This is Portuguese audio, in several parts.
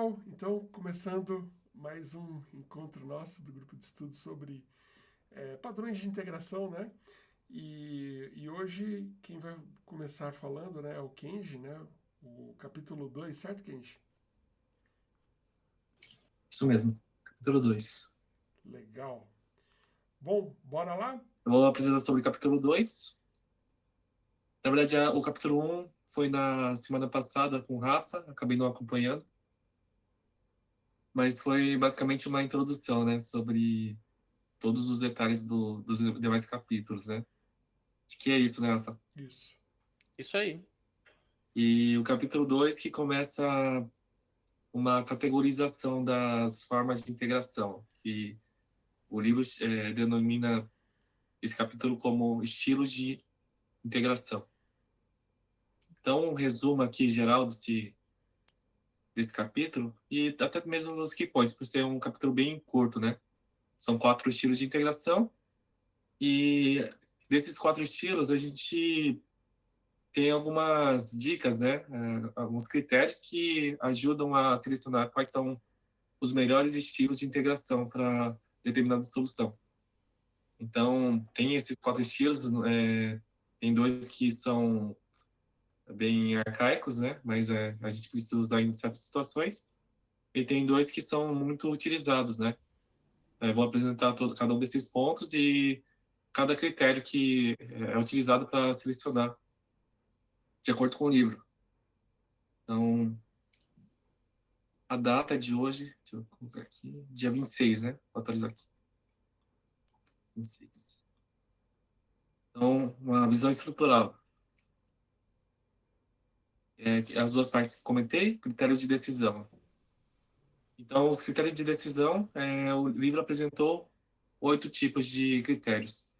Legal, então começando mais um encontro nosso do grupo de estudo sobre padrões de integração, né? E hoje quem vai começar falando, né, é o Kenji, né? O capítulo 2, certo, Kenji? Isso mesmo, capítulo 2. Legal. Bom, bora lá? Eu vou apresentar sobre o capítulo 2. Na verdade, o capítulo 1 foi na semana passada com o Rafa, acabei não acompanhando, mas foi basicamente uma introdução, né, sobre todos os detalhes dos demais capítulos, né? Acho que é isso, né, Rafa? Isso. Isso aí. E o capítulo 2 que começa uma categorização das formas de integração, que o livro denomina esse capítulo como estilos de integração. Então, um resumo aqui geral desse capítulo, e até mesmo nos key points, por ser um capítulo bem curto, né? São 4 estilos de integração, e desses 4 estilos a gente tem algumas dicas, né? Alguns critérios que ajudam a selecionar quais são os melhores estilos de integração para determinada solução. Então, tem esses 4 estilos, tem dois que são bem arcaicos, né? Mas a gente precisa usar em certas situações. E tem dois que são muito utilizados, né? Eu vou apresentar cada um desses pontos e cada critério que é utilizado para selecionar de acordo com o livro. Então, a data de hoje, deixa eu colocar aqui, dia 26, né? Vou atualizar aqui. 26. Então, uma visão estrutural. As duas partes que comentei, critério de decisão. Então, os critérios de decisão, o livro apresentou 8 tipos de critérios,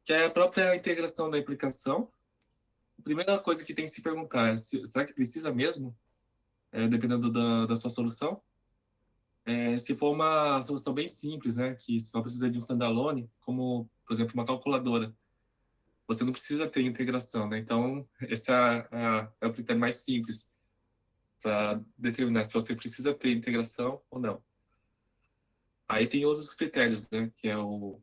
que é a própria integração da implicação. A primeira coisa que tem que se perguntar é: será que precisa mesmo? Dependendo da sua solução. Se for uma solução bem simples, né, que só precisa de um standalone, como, por exemplo, uma calculadora, você não precisa ter integração, né? Então, esse é o critério mais simples para determinar se você precisa ter integração ou não. Aí tem outros critérios, né, que é o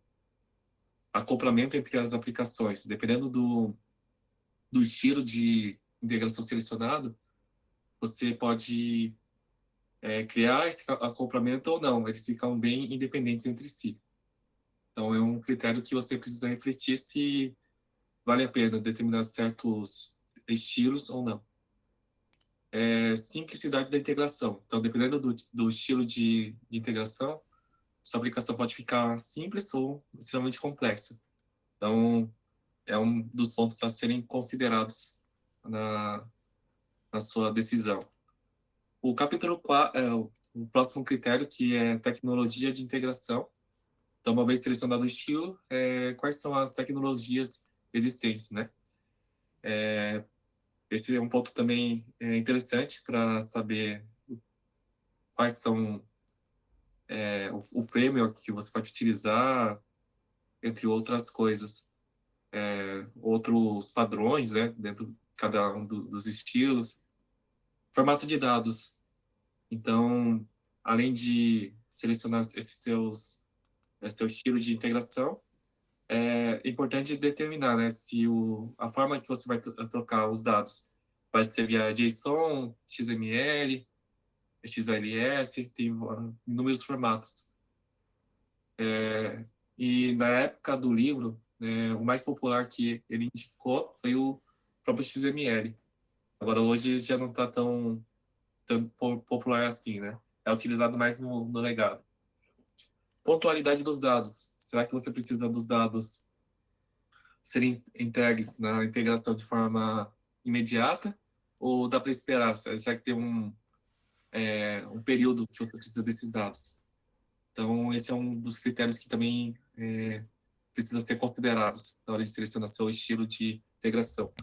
acoplamento entre as aplicações. Dependendo do estilo de integração selecionado, você pode criar esse acoplamento ou não, eles ficam bem independentes entre si. Então, é um critério que você precisa refletir se vale a pena determinar certos estilos ou não. Simplicidade da integração. Então, dependendo do estilo de integração, sua aplicação pode ficar simples ou extremamente complexa. Então, é um dos pontos a serem considerados na, na sua decisão. O capítulo 4, o próximo critério, que é tecnologia de integração. Então, uma vez selecionado o estilo, quais são as tecnologias existentes, né? Esse é um ponto também interessante para saber quais são o framework que você pode utilizar, entre outras coisas. Outros padrões, né, dentro de cada um dos estilos. Formato de dados. Então, além de selecionar seu estilo de integração, é importante determinar, né, se a forma que você vai trocar os dados vai ser via JSON, XML, XLS, tem inúmeros formatos. E na época do livro, o mais popular que ele indicou foi o próprio XML. Agora, hoje já não está tão popular assim, né? É utilizado mais no legado. Pontualidade dos dados. Será que você precisa dos dados serem entregues na integração de forma imediata? Ou dá para esperar? Será que tem um período que você precisa desses dados? Então, esse é um dos critérios que também precisa ser considerados na hora de selecionar seu estilo de integração.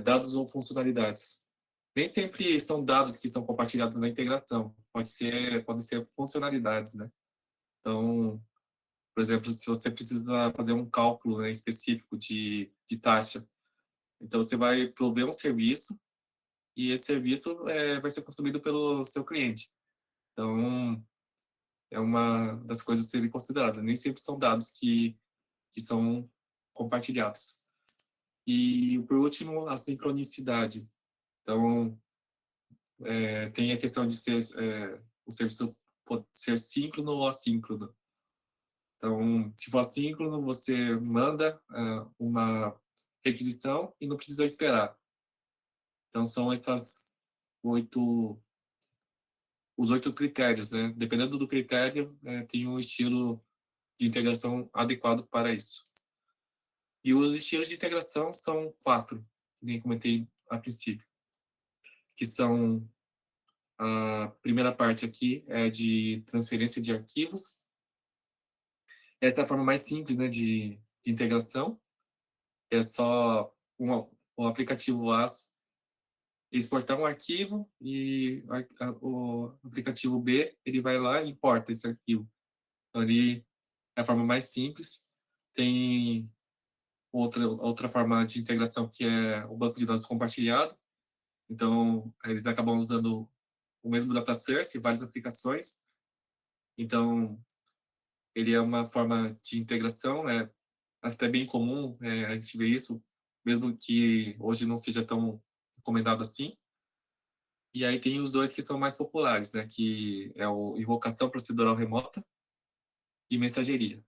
Dados ou funcionalidades. Nem sempre são dados que são compartilhados na integração. Podem ser funcionalidades, né? Então, por exemplo, se você precisa fazer um cálculo, né, específico de taxa, então você vai prover um serviço e esse serviço vai ser consumido pelo seu cliente. Então, é uma das coisas a serem consideradas. Nem sempre são dados que são compartilhados. E, por último, a sincronicidade. Então, tem a questão de ser o serviço pode ser síncrono ou assíncrono. Então, se for assíncrono, você manda uma requisição e não precisa esperar. Então, são oito, os 8 critérios, né? Dependendo do critério, tem um estilo de integração adequado para isso. E os estilos de integração são 4, que nem comentei a princípio, que são a primeira parte aqui é de transferência de arquivos. Essa é a forma mais simples, né, de integração. É só o aplicativo ASO exportar um arquivo e o aplicativo B ele vai lá e importa esse arquivo. Então, ali é a forma mais simples. Tem outra forma de integração que é o banco de dados compartilhado. Então, eles acabam usando o mesmo data source em várias aplicações. Então, ele é uma forma de integração, é até bem comum a gente ver isso, mesmo que hoje não seja tão recomendado assim. E aí tem os dois que são mais populares, né, que é o invocação procedural remota e mensageria.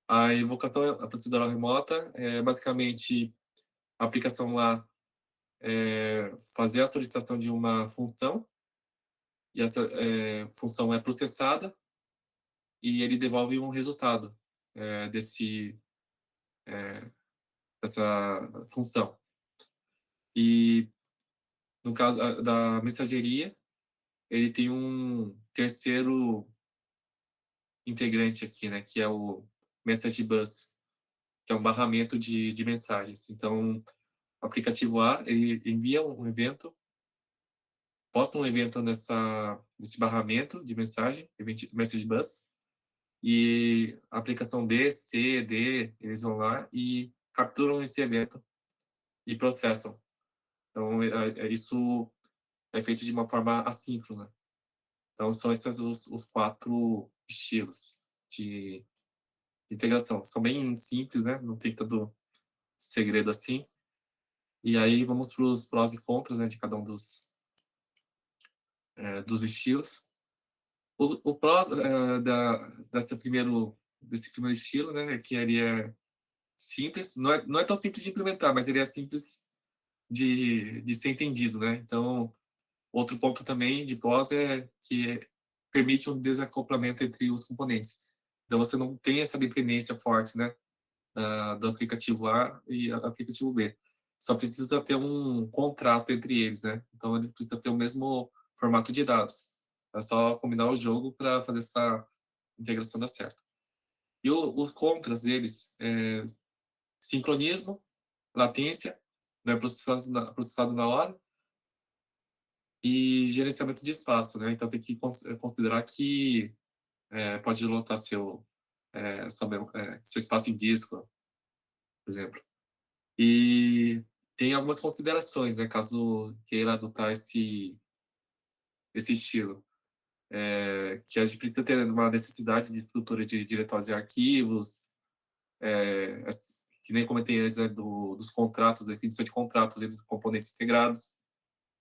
A invocação procedural remota é basicamente a aplicação lá fazer a solicitação de uma função e essa função é processada e ele devolve um resultado desse dessa função. E no caso da mensageria, ele tem um terceiro integrante aqui, né, que é o Message Bus, que é um barramento de mensagens. Então, o aplicativo A, ele envia um evento, posta um evento nesse barramento de mensagem, Message Bus, e a aplicação B, C, D, eles vão lá e capturam esse evento e processam. Então, isso é feito de uma forma assíncrona. Então, são esses os 4 estilos de integração. São bem simples, né? Não tem tanto segredo assim. E aí, vamos para os prós e contras, né, de cada um dos estilos. O prós desse primeiro estilo, né, é que ele é simples. Não é tão simples de implementar, mas ele é simples de ser entendido, né? Então, outro ponto também de pós é que permite um desacoplamento entre os componentes. Então, você não tem essa dependência forte, né, do aplicativo A e aplicativo B. Só precisa ter um contrato entre eles, né? Então, ele precisa ter o mesmo formato de dados. É só combinar o jogo para fazer essa integração dar certo. E os contras deles é sincronismo, latência, né, processado na hora, e gerenciamento de espaço, né? Então tem que considerar que pode lotar seu espaço em disco, por exemplo. E tem algumas considerações, né? Caso queira adotar esse estilo, que a gente precisa ter uma necessidade de estrutura de diretórios e arquivos, que nem comentei antes, né, dos contratos, definição de contratos entre componentes integrados,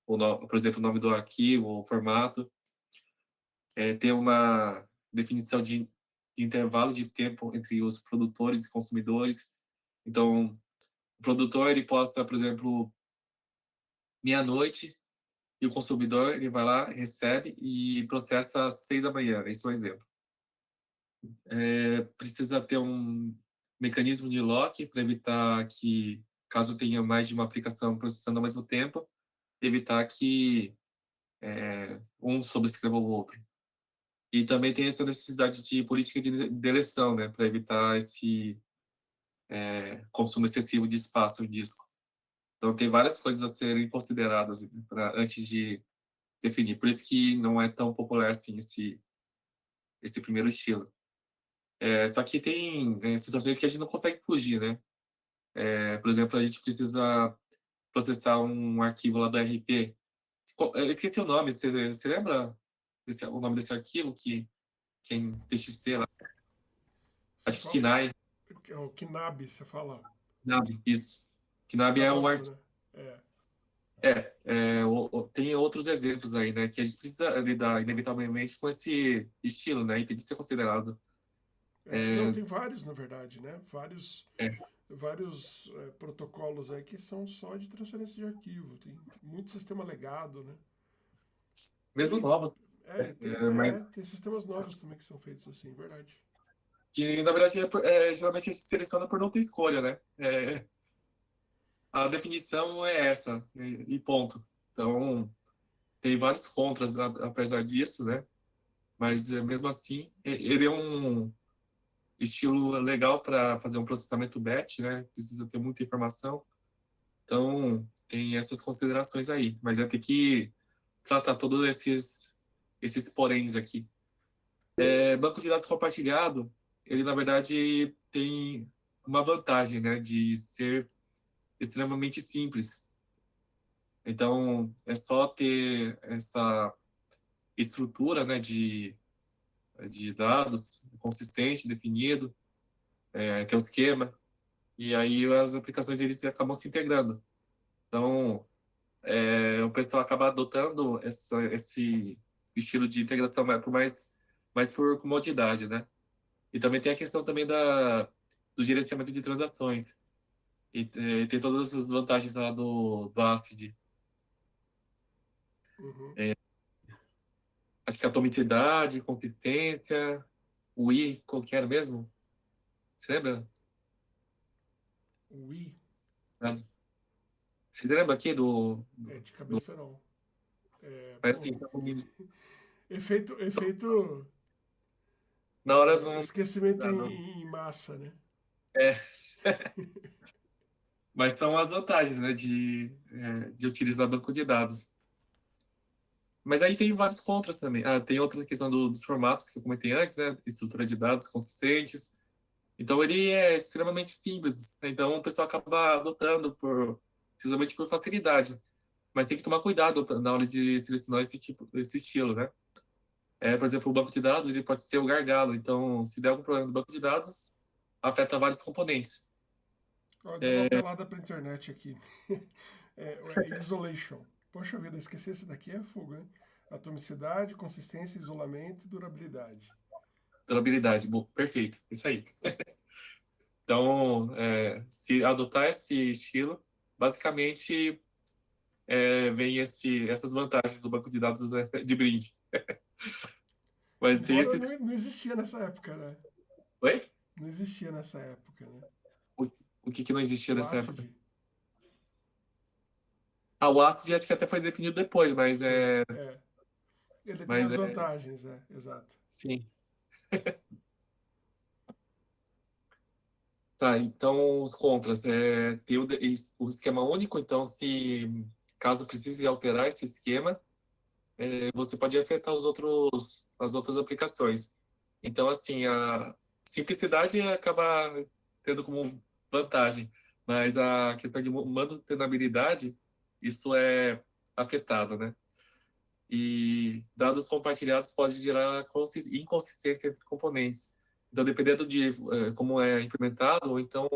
por exemplo, o nome do arquivo, o formato, ter uma definição de intervalo de tempo entre os produtores e consumidores. Então, o produtor ele posta, por exemplo, meia-noite e o consumidor ele vai lá, recebe e processa às 6 da manhã. Esse é um exemplo. Precisa ter um mecanismo de lock para evitar que, caso tenha mais de uma aplicação processando ao mesmo tempo, evitar que um sobrescreva o outro. E também tem essa necessidade de política de deleção, né, para evitar esse consumo excessivo de espaço em disco. Então tem várias coisas a serem consideradas antes de definir. Por isso que não é tão popular assim esse primeiro estilo. Só que tem situações que a gente não consegue fugir, né? Por exemplo, a gente precisa processar um arquivo lá do RP Eu esqueci o nome. Você lembra o nome desse arquivo que é em TXT lá? Você Acho que fala. KNAI. É o Knab, você fala. KNAB, isso. KNAB Para é um banco, arquivo. né? É. Tem outros exemplos aí, né? Que a gente precisa lidar, inevitavelmente, com esse estilo, né? E tem que ser considerado. Não, tem vários, na verdade, né? Vários, É, vários protocolos aí que são só de transferência de arquivo. Tem muito sistema legado, né? mesmo Tem, novos, e tem mas tem sistemas novos também que são feitos assim, verdade. que, na verdade, geralmente a gente seleciona por não ter escolha, né? A definição é essa, e ponto. Então, tem vários contras, apesar disso, né? Mas, mesmo assim, ele é um estilo legal para fazer um processamento batch, né? Precisa ter muita informação. Então, tem essas considerações aí. Mas vai ter que tratar todos esses poréns aqui. Banco de dados compartilhado, ele, na verdade, tem uma vantagem, né? De ser extremamente simples. Então, é só ter essa estrutura, né, de dados consistente, definido, ter o esquema, e aí as aplicações eles acabam se integrando. Então, o pessoal acaba adotando esse estilo de integração mais por comodidade, né? E também tem a questão também do gerenciamento de transações. E tem todas as vantagens lá do ACID. Uhum. Acho que atomicidade, consistência, o I, qual que era mesmo? Você lembra? O Wii, Ah, você lembra aqui de cabeça não. mas Bom, assim, efeito na hora não. esquecimento Ah, não. em massa, né? É, mas são as vantagens, né, de utilizar banco de dados. Mas aí tem vários contras também. Tem outra questão dos formatos que eu comentei antes, né? Estrutura de dados consistentes. Então ele é extremamente simples. Né? Então o pessoal acaba adotando precisamente por facilidade. Mas tem que tomar cuidado na hora de selecionar esse estilo, né? Por exemplo, o banco de dados ele pode ser o gargalo. Então, se der algum problema no banco de dados, afeta vários componentes. Ó, deu uma apelada pra internet aqui. Isolation. Poxa vida, esqueci esse daqui é fogo, hein? Atomicidade, consistência, isolamento e durabilidade. Durabilidade, bom, perfeito, isso aí. Então, se adotar esse estilo, basicamente vem essas vantagens do banco de dados, né, de brinde. Mas tem Embora esses. não existia nessa época, né? Oi? Não existia nessa época, né? O, o que não existia O nessa época? ACID O ACID acho que até foi definido depois, mas foi. Ele tem mas as vantagens, exato. sim. Tá, então os contras. Ter o esquema único, então se caso precise alterar esse esquema, você pode afetar as outras aplicações. Então, assim, a simplicidade acaba tendo como vantagem, mas a questão de manutenabilidade, isso é afetado, né? E dados compartilhados pode gerar inconsistência entre componentes. Então, dependendo de como é implementado, ou então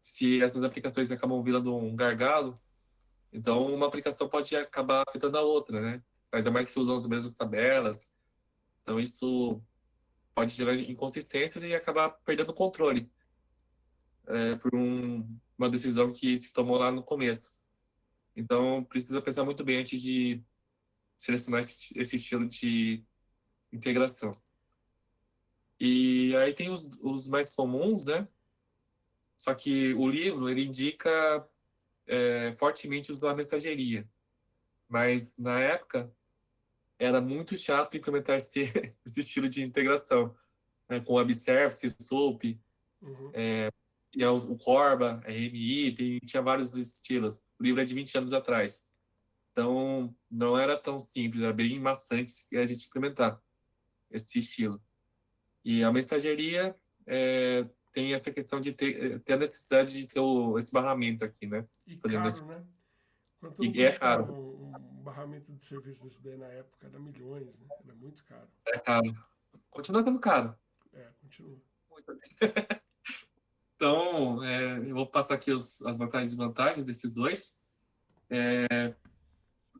se essas aplicações acabam virando um gargalo, então uma aplicação pode acabar afetando a outra, né? Ainda mais que usam as mesmas tabelas. Então, isso pode gerar inconsistências e acabar perdendo o controle por uma decisão que se tomou lá no começo. Então, precisa pensar muito bem antes de selecionar esse estilo de integração. E aí tem os mais comuns, né? Só que o livro, ele indica fortemente usar a mensageria. Mas, na época, era muito chato implementar esse estilo de integração, né? Com web service, SOAP, Uhum. e o Corba, RMI, tinha vários estilos. O livro é de 20 anos atrás. Então, não era tão simples, era bem maçante a gente implementar esse estilo. E a mensageria tem essa questão de ter a necessidade de ter esse barramento aqui, né? E Fazendo caro, esse... né? Quanto não E é custava caro. um barramento de serviço desse daí na época era milhões, né? Era muito caro. É caro. Continua sendo caro. Continua. Muito assim. Então, eu vou passar aqui as vantagens e desvantagens desses dois.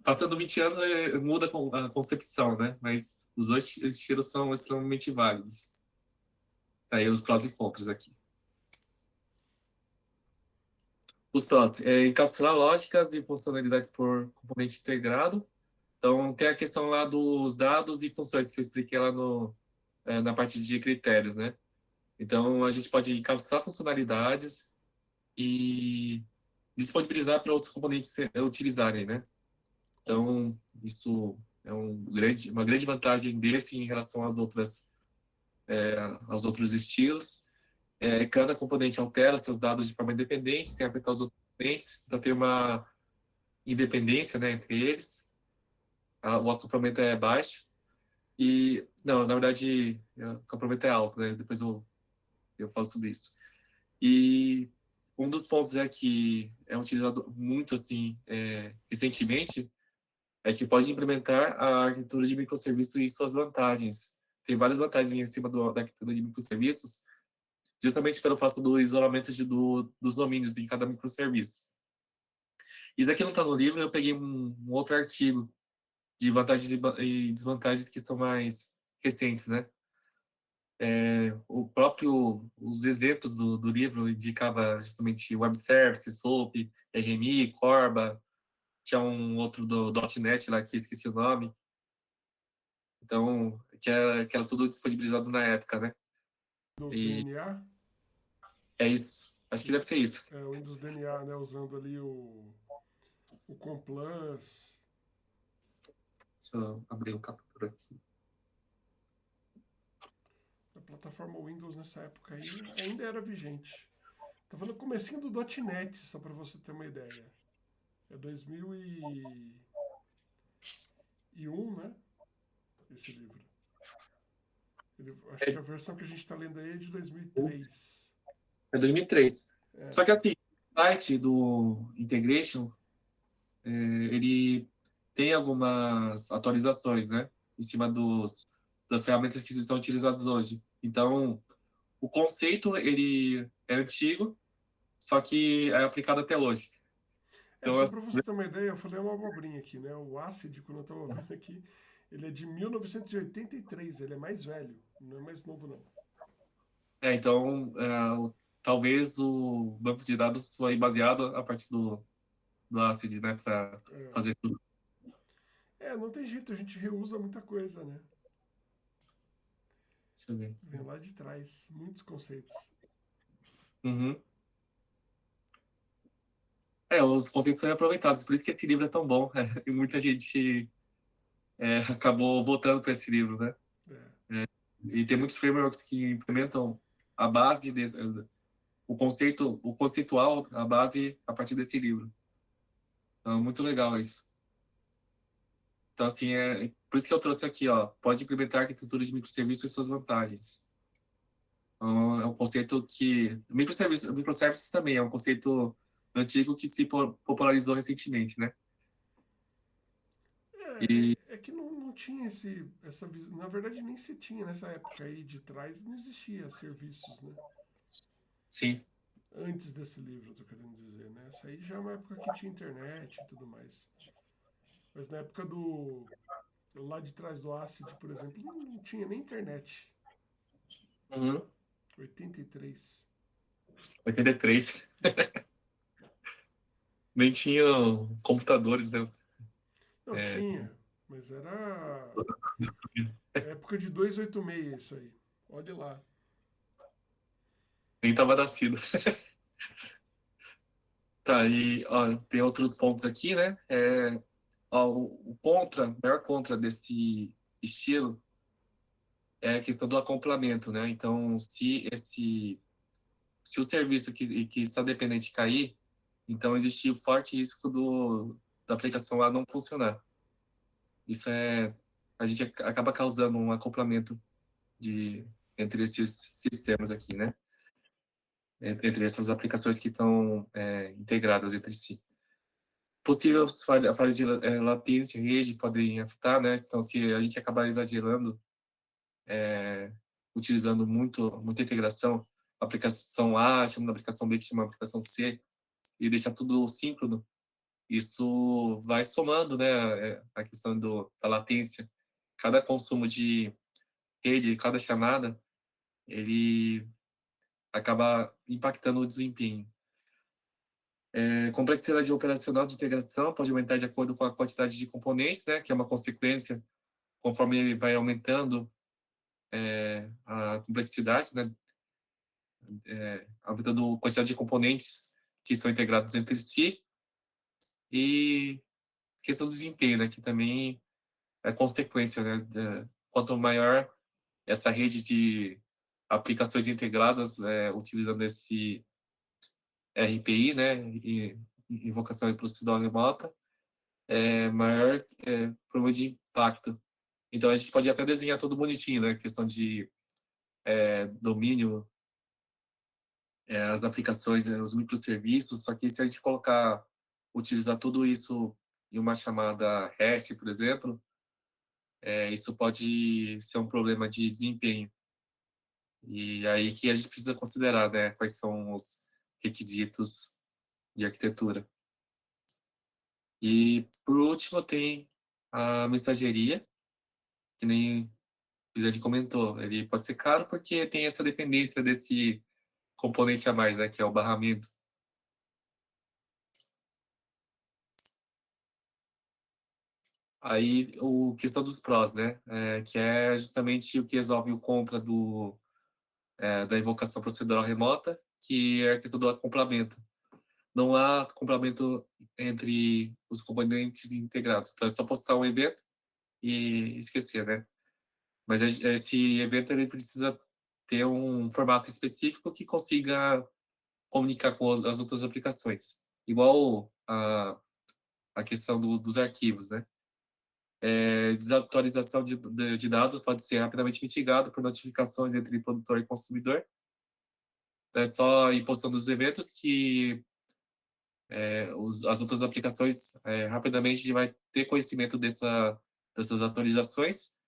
Passando 20 anos, muda a concepção, né? Mas os dois estilos são extremamente válidos. Aí os prós e contras aqui. Os prós, encapsular lógicas de funcionalidade por componente integrado. Então, tem a questão lá dos dados e funções que eu expliquei lá na parte de critérios, né? Então, a gente pode encapsular funcionalidades e disponibilizar para outros componentes utilizarem, né? Então, isso é uma grande vantagem desse em relação aos outros estilos. Cada componente altera seus dados de forma independente, sem afetar os outros componentes. Então, tem uma independência, né, entre eles. O acoplamento é baixo. Não, na verdade, o acoplamento é alto, né? Depois eu falo sobre isso. E um dos pontos que é utilizado muito, assim, recentemente, é que pode implementar a arquitetura de microserviços e suas vantagens. Tem várias vantagens em cima da arquitetura de microserviços, justamente pelo fato do isolamento dos domínios em cada microserviço. Isso aqui não está no livro, eu peguei um outro artigo de vantagens e desvantagens que são mais recentes, né? Os exemplos do livro indicava justamente Web Service, SOAP, RMI, Corba, tinha um outro do .NET lá que esqueci o nome. Então, que era tudo disponibilizado na época, né? Windows E DNA? é isso. Acho que deve ser isso. O Windows DNA, né? Usando ali o Complus. Deixa eu abrir o captura aqui. A plataforma Windows nessa época aí ainda era vigente. Tava no comecinho do .NET, só para você ter uma ideia. É 2001, né? Esse livro. Acho que a versão que a gente está lendo aí é de 2003. É 2003. Só que assim, o site do Integration, ele tem algumas atualizações, né? Em cima das ferramentas que estão utilizadas hoje. Então, o conceito, ele é antigo, só que é aplicado até hoje. Então, Só para você ter uma ideia, eu falei uma abobrinha aqui, né? O ACID, quando eu estava vendo aqui, ele é de 1983, ele é mais velho, não é mais novo, não. então, talvez o banco de dados foi baseado a partir do ACID, né? Para fazer tudo. Não tem jeito, a gente reusa muita coisa, né? Deixa eu ver. Vem lá de trás, muitos conceitos. Uhum. Os conceitos são aproveitados, por isso que esse livro é tão bom. E muita gente acabou voltando para esse livro, né? E tem muitos frameworks que implementam a base, o conceitual, a base a partir desse livro. Então, muito legal isso. Então, assim, por isso que eu trouxe aqui, ó, pode implementar arquitetura de microserviços e suas vantagens. Então, é um conceito que... Microservices também é um conceito antigo que se popularizou recentemente, né? É que não tinha essa visão. Na verdade, nem se tinha nessa época aí de trás, não existia serviços, né? Sim. Antes desse livro, eu tô querendo dizer, né? Essa aí já é uma época que tinha internet e tudo mais. Mas na época lá de trás do ACID, por exemplo, não tinha nem internet. Uhum. 83. 83. Nem tinham computadores, né? Não, tinha, mas era época de 286 isso aí. Olha lá. Nem tava nascido. Tá, e ó, tem outros pontos aqui, né? O maior contra desse estilo é a questão do acoplamento, né? Então, se o serviço que está dependente cair, então existe o forte risco da aplicação lá não funcionar. A gente acaba causando um acoplamento entre esses sistemas aqui, né? Entre essas aplicações que estão integradas entre si. Possíveis falhas de latência, rede podem afetar, né? Então, se a gente acabar exagerando, utilizando muita integração, aplicação A chama de aplicação B que chama de aplicação C, e deixar tudo síncrono, isso vai somando, né? A questão da latência. Cada consumo de rede, cada chamada, ele acaba impactando o desempenho. Complexidade operacional de integração pode aumentar de acordo com a quantidade de componentes, né, que é uma consequência conforme ele vai aumentando a complexidade, né, aumentando a quantidade de componentes que são integrados entre si, e questão do desempenho, né, que também é consequência, né, quanto maior essa rede de aplicações integradas utilizando esse RPI, né, e invocação de procedura remota, maior problema de impacto. Então, a gente pode até desenhar tudo bonitinho, né? Questão de domínio, as aplicações, os microserviços, só que se a gente utilizar tudo isso em uma chamada REST, por exemplo, isso pode ser um problema de desempenho. E aí que a gente precisa considerar, né? Quais são os requisitos de arquitetura. E, por último, tem a mensageria, que nem ele comentou, ele pode ser caro porque tem essa dependência desse componente a mais, né, que é o barramento. Aí, o questão dos prós, né, que é justamente o que resolve o contra da invocação procedural remota, que é a questão do acoplamento. Não há acoplamento entre os componentes integrados. Então, é só postar um evento e esquecer, né? Mas esse evento ele precisa ter um formato específico que consiga comunicar com as outras aplicações. Igual a questão dos arquivos, né? Desatualização de dados pode ser rapidamente mitigado por notificações entre produtor e consumidor. É só ir postando os eventos que as outras aplicações rapidamente vai ter conhecimento dessas atualizações.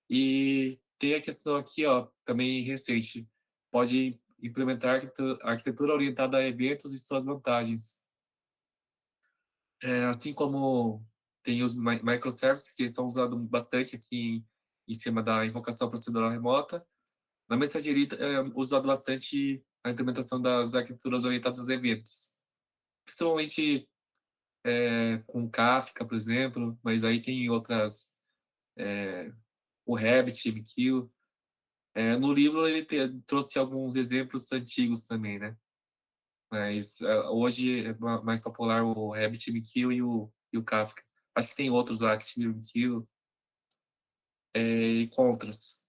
E tem a questão aqui, ó, também recente, pode implementar arquitetura orientada a eventos e suas vantagens. Assim como tem os microservices, que são usados bastante aqui em cima da invocação procedural remota, na mensageria é usado bastante a implementação das arquiteturas orientadas a eventos, principalmente com Kafka, por exemplo, mas aí tem outras, o Rabbit, MQ. No livro ele trouxe alguns exemplos antigos também, né? Mas hoje é mais popular o RabbitMQ e o Kafka. Acho que tem outros lá, ActiveMQ e contras.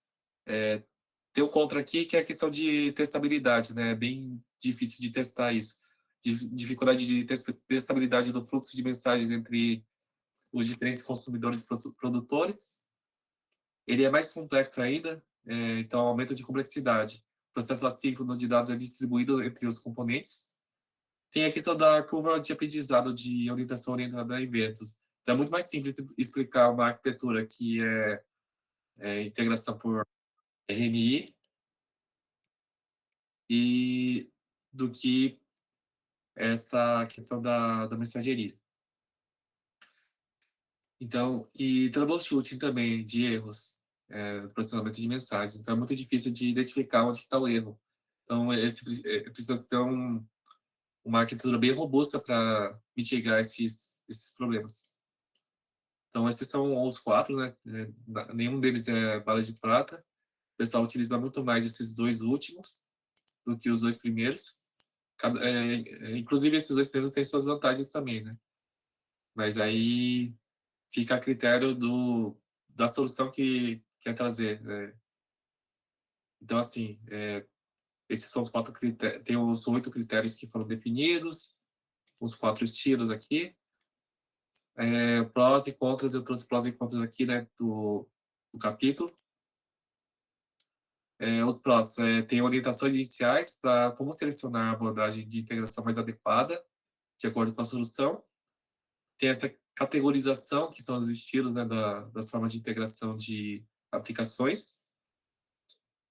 Tem o contra aqui que é a questão de testabilidade, né? É bem difícil de testar isso. Dificuldade de testabilidade do fluxo de mensagens entre os diferentes consumidores e produtores. Ele é mais complexo ainda, então aumento de complexidade. O processo assíncrono de dados é distribuído entre os componentes. Tem a questão da curva de aprendizado de orientação orientada a eventos. Então, é muito mais simples explicar uma arquitetura que integração por RMI e do que essa questão da mensageria. Então, e troubleshooting também de erros, processamento de mensagens. Então, é muito difícil de identificar onde está o erro. Então, precisa ter uma arquitetura bem robusta para mitigar esses problemas. Então, esses são os 4, né? Nenhum deles é bala de prata. O pessoal utiliza muito mais esses 2 últimos do que os 2 primeiros. Inclusive, esses 2 primeiros têm suas vantagens também, né? Mas aí fica a critério da solução que quer trazer, né? Então, assim, esses são os 4 critérios. Tem os 8 critérios que foram definidos, os 4 estilos aqui. Prós e contras, eu trouxe prós e contras aqui, né, do capítulo. Os prós, tem orientações iniciais para como selecionar a abordagem de integração mais adequada, de acordo com a solução. tem essa categorização, que são os estilos, né, das formas de integração de aplicações.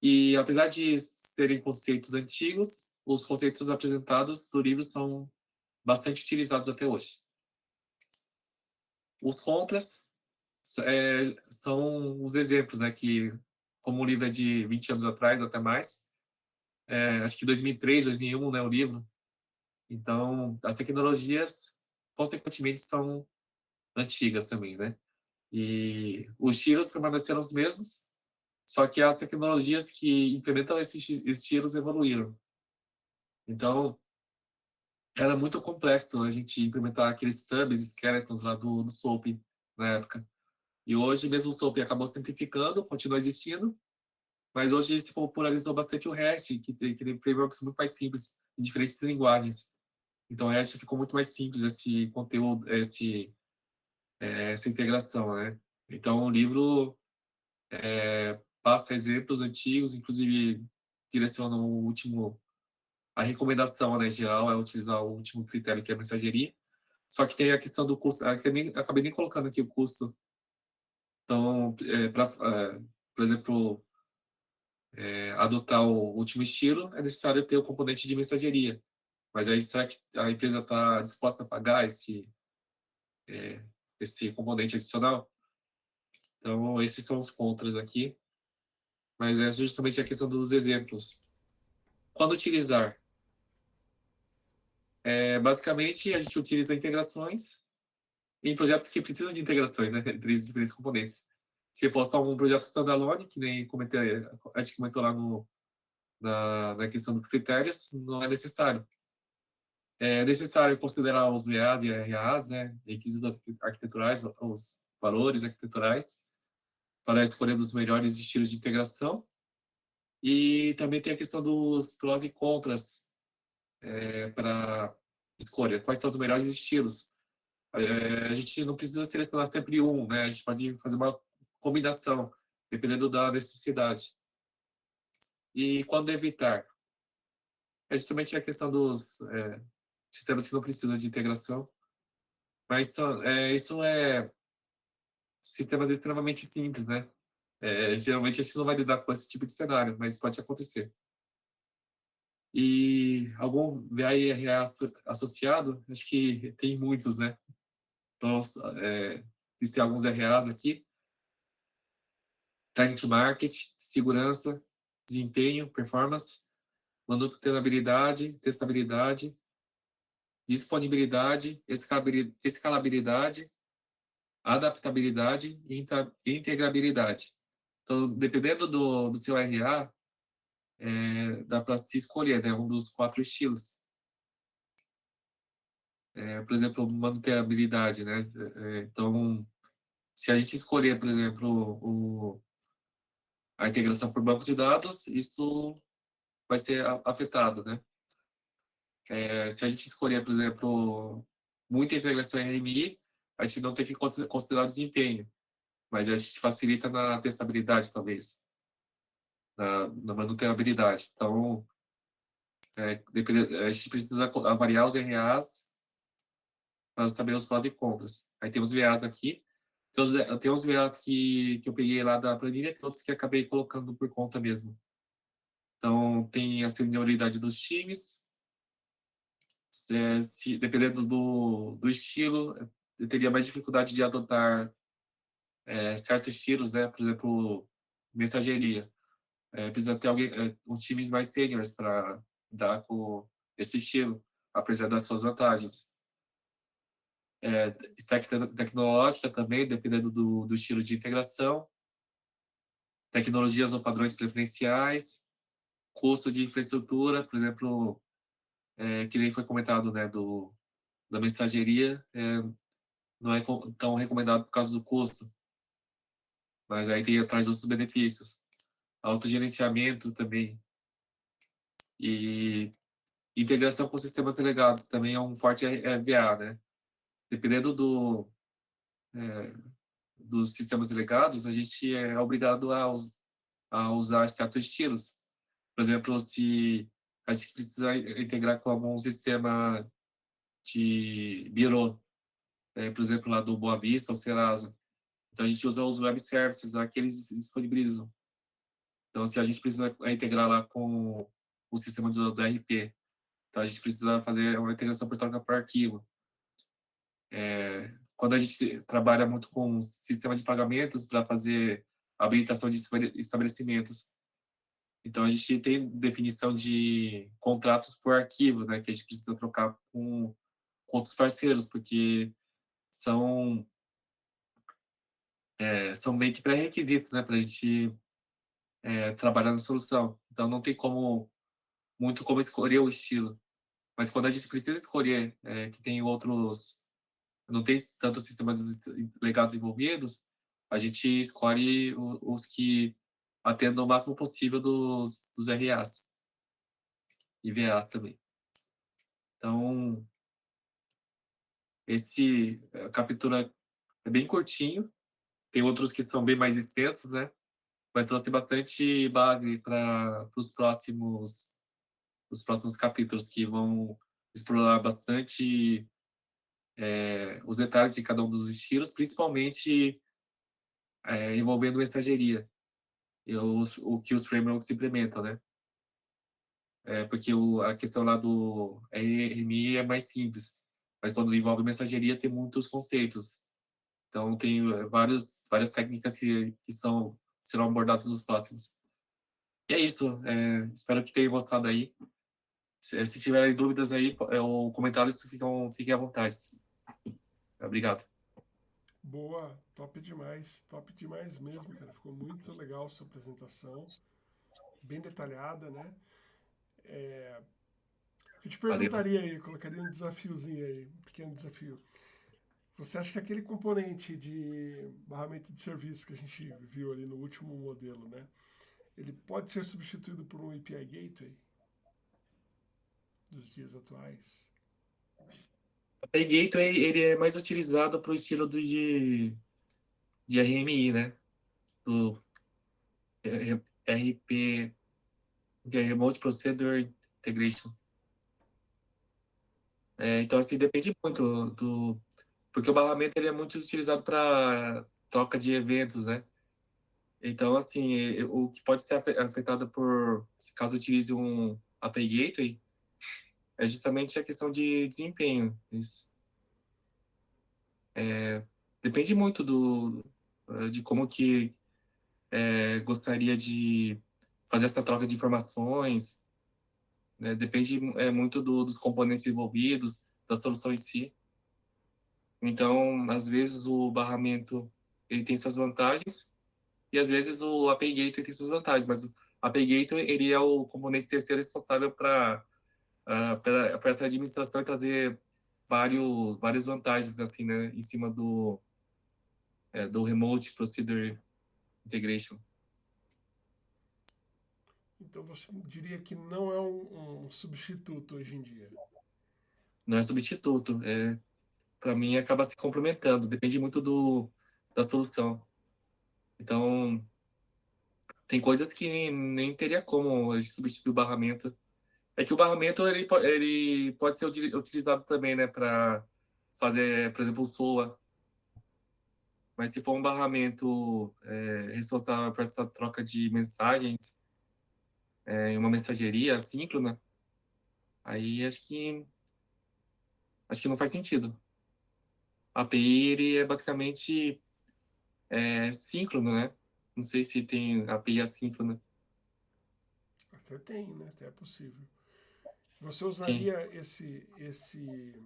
E apesar de serem conceitos antigos, os conceitos apresentados no livro são bastante utilizados até hoje. Os contras são os exemplos, né, que, como o livro é de 20 anos atrás, até mais, acho que 2003, 2001, né, o livro. Então, as tecnologias, consequentemente, são antigas também, né? E os tiros permaneceram os mesmos, só que as tecnologias que implementam esses tiros evoluíram. Então, era muito complexo a gente implementar aqueles stubs, skeletons lá do SOAP na época. E hoje, mesmo o SOAP acabou simplificando, continua existindo, mas hoje se popularizou bastante o REST, que tem frameworks muito mais simples, em diferentes linguagens. Então, o REST ficou muito mais simples esse conteúdo, essa integração, né? Então, o livro passa exemplos antigos, inclusive direciona a recomendação, né, geral é utilizar o último critério, que é a mensageria. Só que tem a questão do custo, acabei nem colocando aqui o custo. Então, por exemplo, adotar o último estilo, é necessário ter o componente de mensageria. Mas aí, será que a empresa está disposta a pagar esse componente adicional? Então, esses são os contras aqui. Mas é justamente a questão dos exemplos. Quando utilizar? Basicamente, a gente utiliza integrações em projetos que precisam de integrações, né, entre os diferentes componentes. Se for só um projeto standalone, que nem comentei, a gente comentou lá na questão dos critérios, não é necessário. É necessário considerar os VAs e RAs, né, requisitos arquiteturais, os valores arquiteturais, para a escolha dos melhores estilos de integração. E também tem a questão dos prós e contras para escolha. Quais são os melhores estilos? A gente não precisa selecionar sempre um, né? A gente pode fazer uma combinação, dependendo da necessidade. E quando evitar? É justamente a questão dos sistemas que não precisam de integração, mas isso é sistemas extremamente simples, né? Geralmente a gente não vai lidar com esse tipo de cenário, mas pode acontecer. E algum VAR associado? Acho que tem muitos, né? Então, existem alguns RAs aqui. Time to market, segurança, desempenho, performance, manutenabilidade, testabilidade, disponibilidade, escalabilidade, adaptabilidade e integrabilidade. Então, dependendo do seu RA, dá para se escolher, né, um dos 4 estilos. Por exemplo, manutenabilidade, né? Então, se a gente escolher, por exemplo, a integração por banco de dados, isso vai ser afetado, né? Se a gente escolher, por exemplo, muita integração em RMI, a gente não tem que considerar o desempenho, mas a gente facilita na testabilidade, talvez, na manutenabilidade. Então, a gente precisa avaliar os RAs para saber os prós e contras. Aí tem os VAs aqui. Tem os VAs que eu peguei lá da planilha, tem outros que acabei colocando por conta mesmo. Então, tem a senioridade dos times. Dependendo do estilo, eu teria mais dificuldade de adotar certos estilos, né? Por exemplo, mensageria. Precisa ter uns times mais seniors para dar com esse estilo, apesar das suas vantagens. Stack tecnológica também, dependendo do estilo de integração. Tecnologias ou padrões preferenciais. Custo de infraestrutura, por exemplo, que nem foi comentado, né, da mensageria, não é tão recomendado por causa do custo, mas aí traz outros benefícios. Autogerenciamento também. E integração com sistemas delegados também é um forte VA, né? Dependendo dos sistemas delegados, a gente é obrigado a usar certos estilos. Por exemplo, se a gente precisa integrar com algum sistema de bureau, por exemplo, lá do Boa Vista ou Serasa. Então, a gente usa os web services lá que eles disponibilizam. Então, se a gente precisa integrar lá com o sistema do RP, então a gente precisa fazer uma integração por troca por arquivo. Quando a gente trabalha muito com sistema de pagamentos para fazer habilitação de estabelecimentos, então a gente tem definição de contratos por arquivo, né, que a gente precisa trocar com outros parceiros, porque são são meio que pré-requisitos, né, para a gente trabalhar na solução. Então não tem muito como escolher o estilo. Mas quando a gente precisa escolher que tem outros, não tem tantos sistemas legados envolvidos, a gente escolhe os que atendam o máximo possível dos RAs e VAs também. Então, esse capítulo é bem curtinho, tem outros que são bem mais extensos, né? Mas então tem bastante base para os próximos capítulos que vão explorar bastante os detalhes de cada um dos estilos, principalmente envolvendo mensageria e o que os frameworks implementam, né? Porque a questão lá do RMI é mais simples, mas quando envolve mensageria tem muitos conceitos. Então tem várias técnicas que serão abordadas nos próximos. E é isso. Espero que tenham gostado aí. Se tiverem dúvidas aí, ou comentários, fiquem à vontade. Obrigado. Boa, top demais mesmo, cara. Ficou muito legal a sua apresentação, bem detalhada, né? Eu te Valeu. perguntaria aí, colocaria um desafiozinho aí, um pequeno desafio. Você acha que aquele componente de barramento de serviço que a gente viu ali no último modelo, né? Ele pode ser substituído por um API Gateway dos dias atuais? A Pay Gateway ele é mais utilizado para o estilo de RMI, né? Do RP, que é Remote Procedure Integration. Então, assim, depende muito porque o barramento ele é muito utilizado para troca de eventos, né? Então, assim, o que pode ser afetado se caso utilize um API Gateway, é justamente a questão de desempenho. Depende muito de como que gostaria de fazer essa troca de informações, né? Depende muito dos componentes envolvidos, da solução em si. Então, às vezes o barramento ele tem suas vantagens e às vezes o API Gateway tem suas vantagens, mas o API Gateway ele é o componente terceiro responsável para essa administração e trazer várias vantagens assim, né, em cima do Remote Procedure Integration. Então você diria que não é um substituto hoje em dia. Não é substituto, para mim acaba se complementando, depende muito da solução. Então, tem coisas que nem teria como a gente substituir o barramento. É que o barramento ele pode ser utilizado também, né, para fazer, por exemplo, o SOA. Mas se for um barramento responsável por essa troca de mensagens em uma mensageria assíncrona, aí acho que não faz sentido. A API ele é basicamente síncrono, né? Não sei se tem API assíncrona. Até tem, né? Até é possível. Você Sim. usaria esse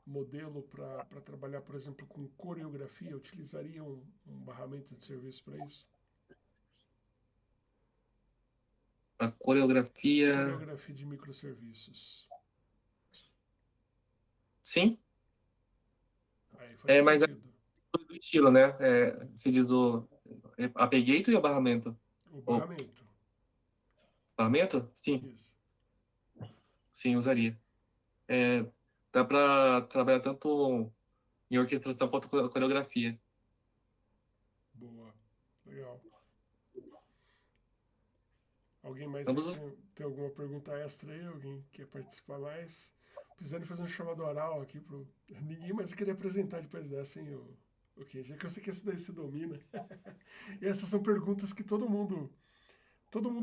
modelo para trabalhar, por exemplo, com coreografia? Utilizaria um barramento de serviço para isso? A coreografia, Coreografia de microserviços. sim. Aí faria Mas é sentido. do estilo, né? Se diz o API Gateway ou barramento? O Ou barramento. barramento? Sim, Isso. sim, usaria. É, dá para trabalhar tanto em orquestração quanto coreografia. Boa. Legal. Alguém mais aí Ambos os... tem alguma pergunta extra aí? Alguém quer participar mais? O precisando fazer um chamado oral aqui pro. Ninguém mais queria apresentar depois dessa, hein, o Kenji? É que eu sei que esse daí se domina. E essas são perguntas que todo mundo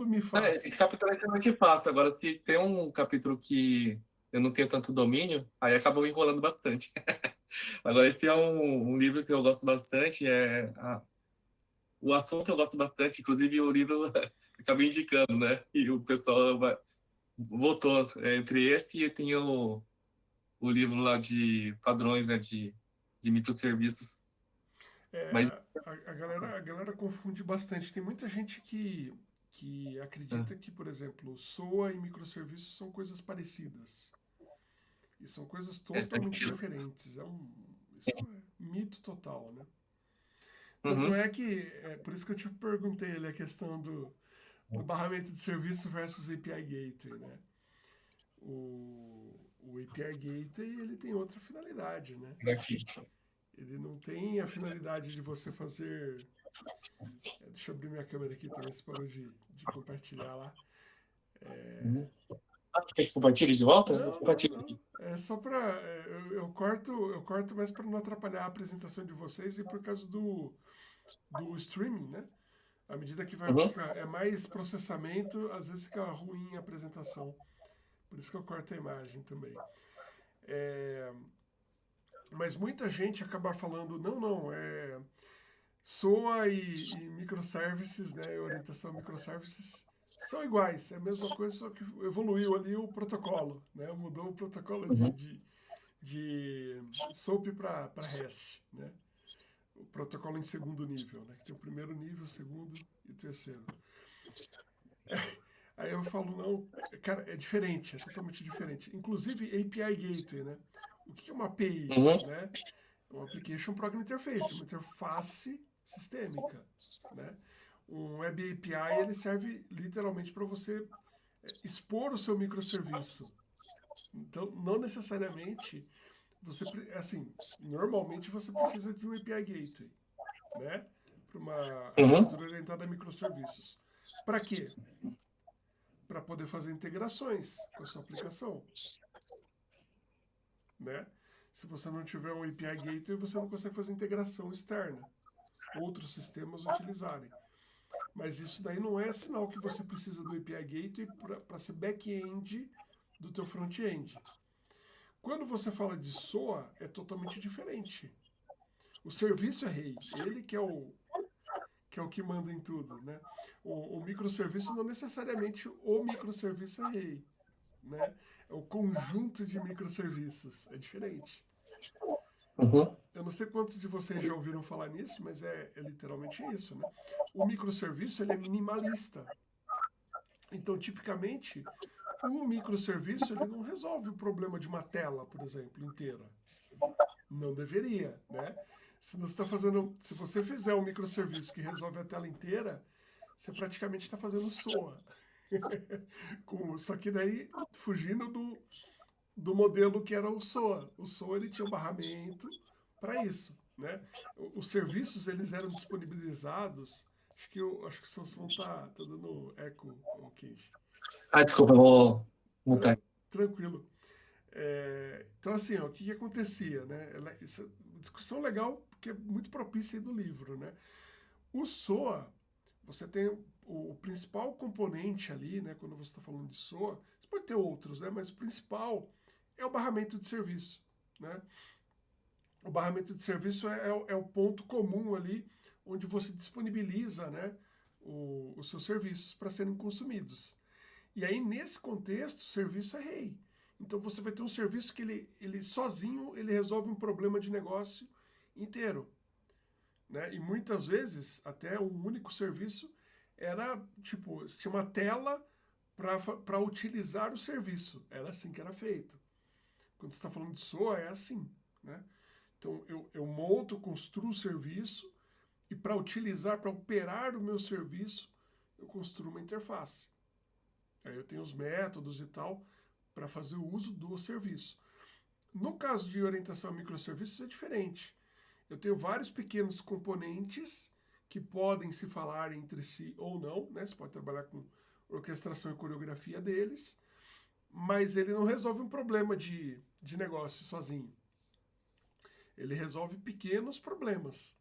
me Esse faz. capítulo é mais que fácil. Agora, se tem um capítulo que eu não tenho tanto domínio, aí acabou enrolando bastante. Agora, esse é um livro que eu gosto bastante. O assunto eu gosto bastante, inclusive o livro acabei indicando, né? E o pessoal votou entre esse e tem o livro lá de padrões, né? De microserviços. Mas. A galera confunde bastante. Tem muita gente que acredita que, por exemplo, SOA e microserviços são coisas parecidas. E são coisas Essa totalmente aqui. diferentes. Isso é um mito total, né? Tanto Uhum. é que, por isso que eu te perguntei ali a questão do barramento de serviço versus API Gateway, né? O API Gateway, ele tem outra finalidade, né? Aqui. Ele não tem a finalidade de você fazer. Deixa eu abrir minha câmera aqui também, se parou de compartilhar lá. Uhum. Quer que compartilhe de volta? Eu Não, não, compartilho não. aqui. É só para eu corto mais para não atrapalhar a apresentação de vocês e por causa do streaming, né? À medida que vai Uhum. ficar mais processamento, às vezes fica ruim a apresentação. Por isso que eu corto a imagem também. É, mas muita gente acaba falando, não, não, SOA e microservices, né, orientação a microservices, são iguais, é a mesma coisa, só que evoluiu ali o protocolo, né, mudou o protocolo de, Uhum. de, de SOAP para REST, né, o protocolo em segundo nível, né, que tem o primeiro nível, o segundo e o terceiro. Aí eu falo, não, cara, é diferente, é totalmente diferente. Inclusive API Gateway, né, o que é uma API, Uhum. né? É um Application Programming Interface, uma interface sistêmica, né? Um Web API ele serve literalmente para você expor o seu microserviço. Então, não necessariamente assim, normalmente você precisa de um API Gateway, né? Para uma Uhum. arquitetura orientada a microserviços. Para quê? Para poder fazer integrações com a sua aplicação, né? Se você não tiver um API Gateway, você não consegue fazer integração externa. Outros sistemas utilizarem. Mas isso daí não é sinal que você precisa do API Gateway para ser back-end do teu front-end. Quando você fala de SOA, é totalmente diferente. O serviço é rei, ele que é o que manda em tudo, né? O microserviço não necessariamente o microserviço é rei, né? É o conjunto de microserviços, é diferente. Uhum. Eu não sei quantos de vocês já ouviram falar nisso, mas é literalmente isso, né? O microserviço ele é minimalista. Então, tipicamente, um microserviço ele não resolve o problema de uma tela, por exemplo, inteira. Não deveria, né? Se você fizer um microserviço que resolve a tela inteira, você praticamente está fazendo SOA. Só que daí fugindo do modelo que era o SOA. O SOA ele tinha um barramento para isso, né? Os serviços eles eram disponibilizados. Acho que o seu som tá dando eco, ok. Desculpa, eu vou mutar. Tranquilo. Então assim, ó, o que acontecia, né? Isso é uma discussão legal porque é muito propícia aí do livro, né? O SOA, você tem o principal componente ali, né? Quando você está falando de SOA, você pode ter outros, né? Mas o principal é o barramento de serviço, né? O barramento de serviço é o ponto comum ali onde você disponibiliza, né, os seus serviços para serem consumidos. E aí, nesse contexto, o serviço é rei. Então, você vai ter um serviço que ele sozinho ele resolve um problema de negócio inteiro. Né? E muitas vezes, até um único serviço era, tipo, você tinha uma tela para utilizar o serviço. Era assim que era feito. Quando você está falando de SOA, é assim, né? Então, eu monto, construo o serviço e para utilizar, para operar o meu serviço, eu construo uma interface. Aí eu tenho os métodos e tal para fazer o uso do serviço. No caso de orientação a microserviços é diferente. Eu tenho vários pequenos componentes que podem se falar entre si ou não, né? Você pode trabalhar com orquestração e coreografia deles. mas ele não resolve um problema de negócio sozinho. Ele resolve pequenos problemas.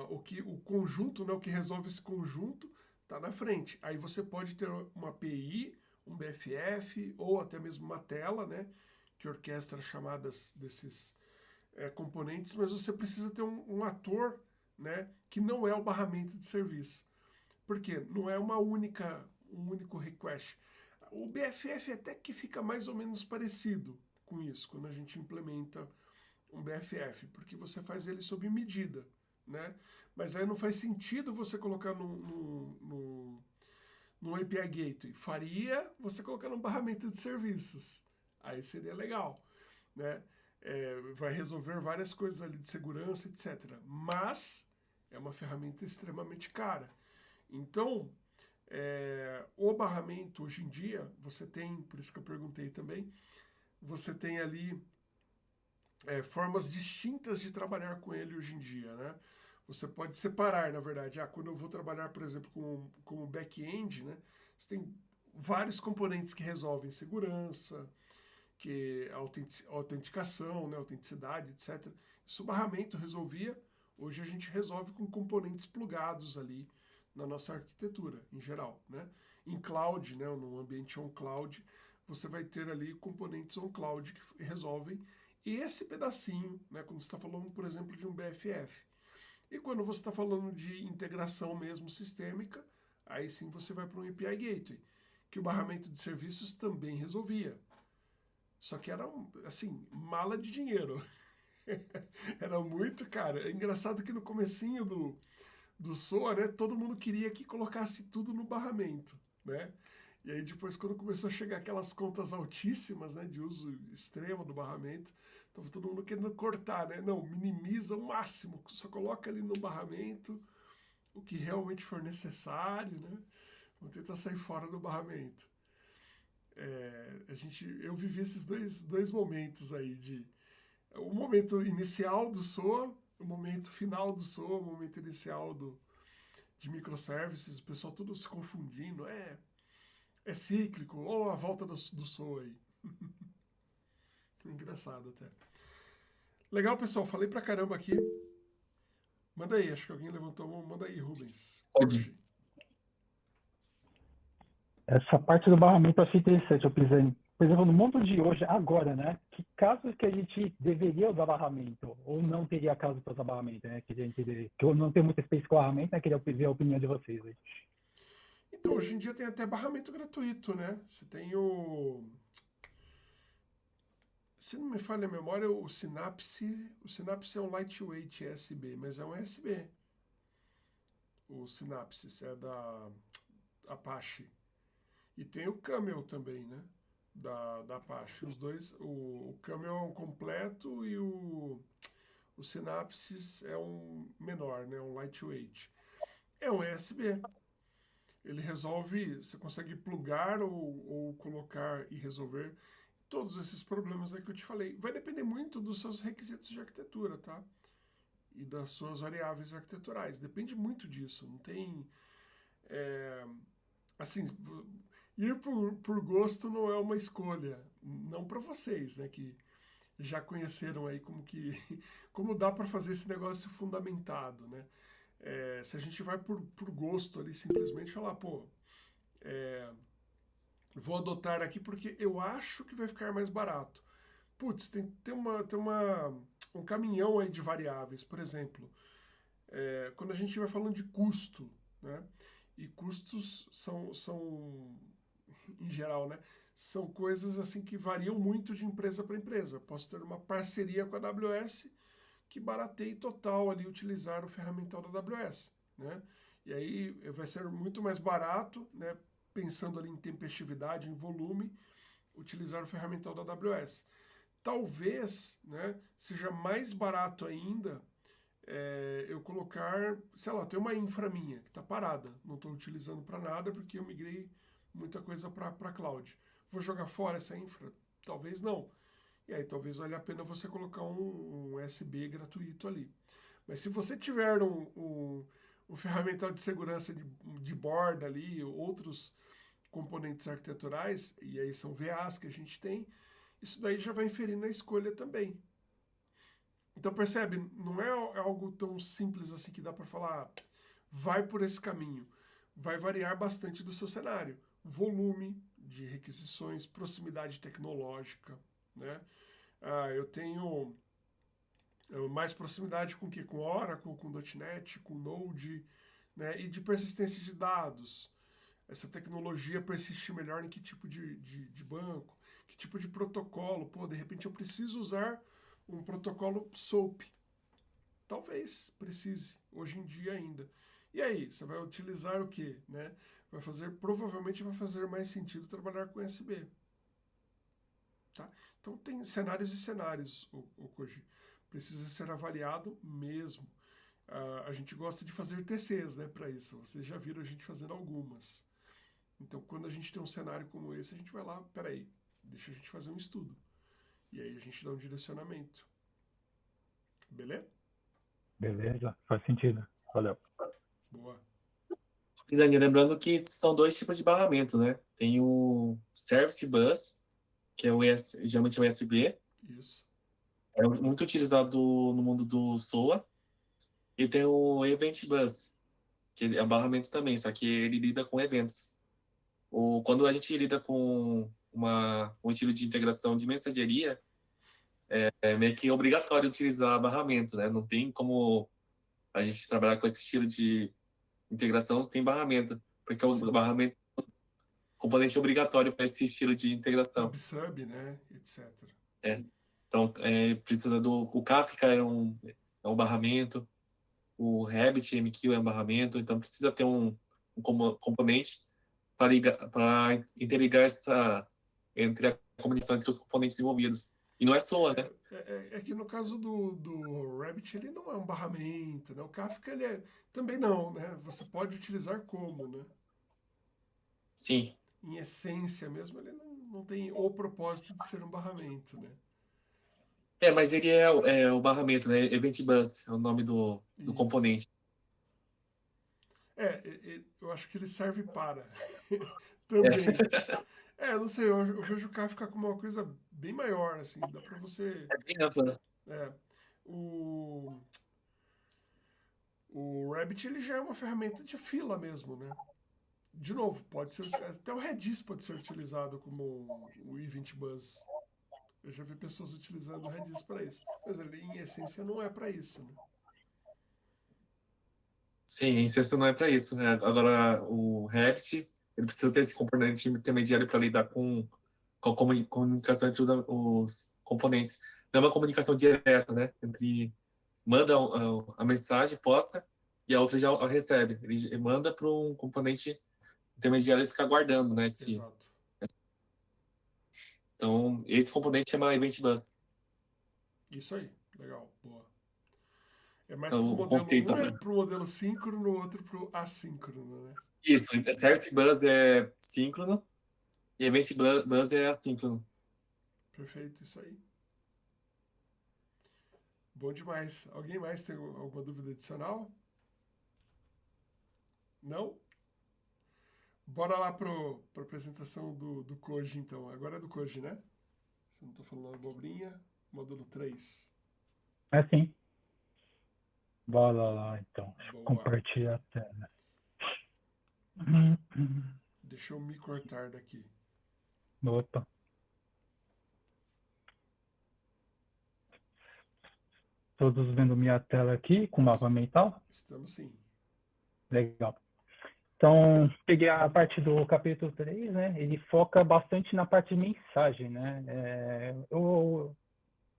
O conjunto, né, o que resolve esse conjunto, está na frente. Aí você pode ter uma API, um BFF ou até mesmo uma tela, né, que orquestra chamadas desses componentes, mas você precisa ter um ator, né, que não é o barramento de serviço. Por quê? Não é um único request. O BFF até que fica mais ou menos parecido com isso, quando a gente implementa um BFF, porque você faz ele sob medida, né? Mas aí não faz sentido você colocar no API Gateway. Faria você colocar num barramento de serviços. Aí seria legal, né? Vai resolver várias coisas ali de segurança, etc. Mas é uma ferramenta extremamente cara. Então, o barramento hoje em dia, você tem, por isso que eu perguntei também, você tem ali formas distintas de trabalhar com ele hoje em dia, né? Você pode separar, na verdade. Quando eu vou trabalhar, por exemplo, com back-end, né? Você tem vários componentes que resolvem segurança, que autenticação, né? Autenticidade, etc. Isso o barramento resolvia. Hoje a gente resolve com componentes plugados ali na nossa arquitetura, em geral, né? Em cloud, né? No ambiente on-cloud, você vai ter ali componentes on-cloud que resolvem esse pedacinho, né? Quando você está falando, por exemplo, de um BFF. E quando você está falando de integração mesmo sistêmica, aí sim você vai para um API Gateway, que o barramento de serviços também resolvia. Só que era, assim, mala de dinheiro. Era muito caro. É engraçado que no comecinho do SOA, né, todo mundo queria que colocasse tudo no barramento, né? E aí depois, quando começou a chegar aquelas contas altíssimas, né, de uso extremo do barramento, estava todo mundo querendo cortar, né? Não, minimiza o máximo, só coloca ali no barramento o que realmente for necessário, né? Vamos tentar sair fora do barramento. Eu vivi esses dois momentos aí o momento inicial do SOA, o momento final do SOA, o momento inicial de microservices, o pessoal tudo se confundindo, é cíclico, ou a volta do SOA aí. Engraçado até. Legal, pessoal, falei pra caramba aqui. Manda aí, acho que alguém levantou a mão. Manda aí, Rubens. Pode. Essa parte do barramento eu achei interessante, Pisani. Por exemplo, no mundo de hoje, agora, né? Que casos que a gente deveria usar barramento ou não teria caso para usar barramento, né? Que eu não tenho muita experiência com barramento, né? Queria ver a opinião de vocês aí. Então, hoje em dia tem até barramento gratuito, né? Você tem se não me falha a memória, o Synapse é um lightweight ESB, mas é um ESB. O Synapse é da Apache. E tem o Camel também, né? Da Apache. Os dois, o Camel é um completo e o Synapse é um menor, né? Um lightweight. É um ESB. Ele resolve, você consegue plugar ou colocar e resolver todos esses problemas aí que eu te falei. Vai depender muito dos seus requisitos de arquitetura, tá? E das suas variáveis arquiteturais. Depende muito disso. Não tem... assim, ir por gosto não é uma escolha. Não para vocês, né? Que já conheceram aí como dá para fazer esse negócio fundamentado, né? Se a gente vai por gosto ali, simplesmente falar, vou adotar aqui porque eu acho que vai ficar mais barato. Putz, tem um caminhão aí de variáveis, por exemplo. Quando a gente vai falando de custo, né? E custos são em geral, né? São coisas assim que variam muito de empresa para empresa. Posso ter uma parceria com a AWS que barateie total ali utilizar o ferramental da AWS, né? E aí vai ser muito mais barato, né? Pensando ali em tempestividade, em volume, utilizar o ferramental da AWS. Talvez, né, seja mais barato ainda eu colocar, sei lá, tem uma infra minha que está parada, não estou utilizando para nada porque eu migrei muita coisa para cloud. Vou jogar fora essa infra? Talvez não. E aí talvez valha a pena você colocar um USB gratuito ali. Mas se você tiver um ferramental de segurança de borda ali, outros componentes arquiteturais, e aí são VAs que a gente tem, isso daí já vai inferir na escolha também. Então percebe, não é algo tão simples assim que dá para falar, vai por esse caminho. Vai variar bastante do seu cenário. Volume de requisições, proximidade tecnológica, né? Eu tenho mais proximidade com o quê? Com Oracle, com .NET, com Node, né? E de persistência de dados. Essa tecnologia persiste melhor em que tipo de banco, que tipo de protocolo. Pô, de repente eu preciso usar um protocolo SOAP. Talvez precise, hoje em dia ainda. E aí, você vai utilizar o quê? Né? Provavelmente vai fazer mais sentido trabalhar com USB. Tá? Então tem cenários e cenários, o Koji. Precisa ser avaliado mesmo. A gente gosta de fazer TCs, né, para isso. Vocês já viram a gente fazendo algumas. Então, quando a gente tem um cenário como esse, a gente vai lá, peraí, deixa a gente fazer um estudo. E aí a gente dá um direcionamento. Beleza? Beleza, faz sentido. Valeu. Boa. Dani, lembrando que são dois tipos de barramento, né? Tem o Service Bus, que é geralmente é o USB. Isso. É muito utilizado no mundo do SOA. E tem o Event Bus, que é um barramento também, só que ele lida com eventos. Quando a gente lida com um estilo de integração de mensageria, é meio que obrigatório utilizar barramento, né? Não tem como a gente trabalhar com esse estilo de integração sem barramento, porque o barramento é um componente obrigatório para esse estilo de integração. PubSub, né? Etc. Então, precisa o Kafka é um barramento, o RabbitMQ é um barramento, então precisa ter um componente para interligar entre a comunicação entre os componentes envolvidos. E não é SOA, né? É que no caso do Rabbit, ele não é um barramento, né? O Kafka, ele também não, né? Você pode utilizar como, né? Sim. Em essência mesmo, ele não tem o propósito de ser um barramento, né? Mas ele é o barramento, né? Event Bus é o nome do componente. Eu acho que ele serve para também. Não sei, eu vejo o Kafka como uma coisa bem maior, assim, dá para você... É bem amplo, né? O Rabbit, ele já é uma ferramenta de fila mesmo, né? De novo, pode ser até o Redis pode ser utilizado como o Event Bus. Eu já vi pessoas utilizando o Redis para isso, mas ele em essência não é para isso, né? Sim, em essência não é para isso, né? Agora, o React, ele precisa ter esse componente intermediário para lidar com a comunicação entre os componentes. Não é uma comunicação direta, né? Manda a mensagem, posta, e a outra já a recebe. Ele manda para um componente intermediário e fica guardando, né? Exato. Então, esse componente chama Event Bus. Isso aí, legal, boa. É mais Então, pro modelo é pro modelo síncrono, o outro pro assíncrono, né? Isso, Service Bus é síncrono e Event Bus é assíncrono. Perfeito, isso aí. Bom demais. Alguém mais tem alguma dúvida adicional? Não? Bora lá para a apresentação do Koji, então. Agora é do Koji, né? Se não estou falando abobrinha. Módulo 3. É sim. Bora lá, então. Deixa eu Boa. compartilhar a tela. Deixa eu me cortar daqui. Opa. Todos vendo minha tela aqui com mapa mental? Estamos sim. Legal. Então, peguei a parte do capítulo 3, né? Ele foca bastante na parte de mensagem, né? Eu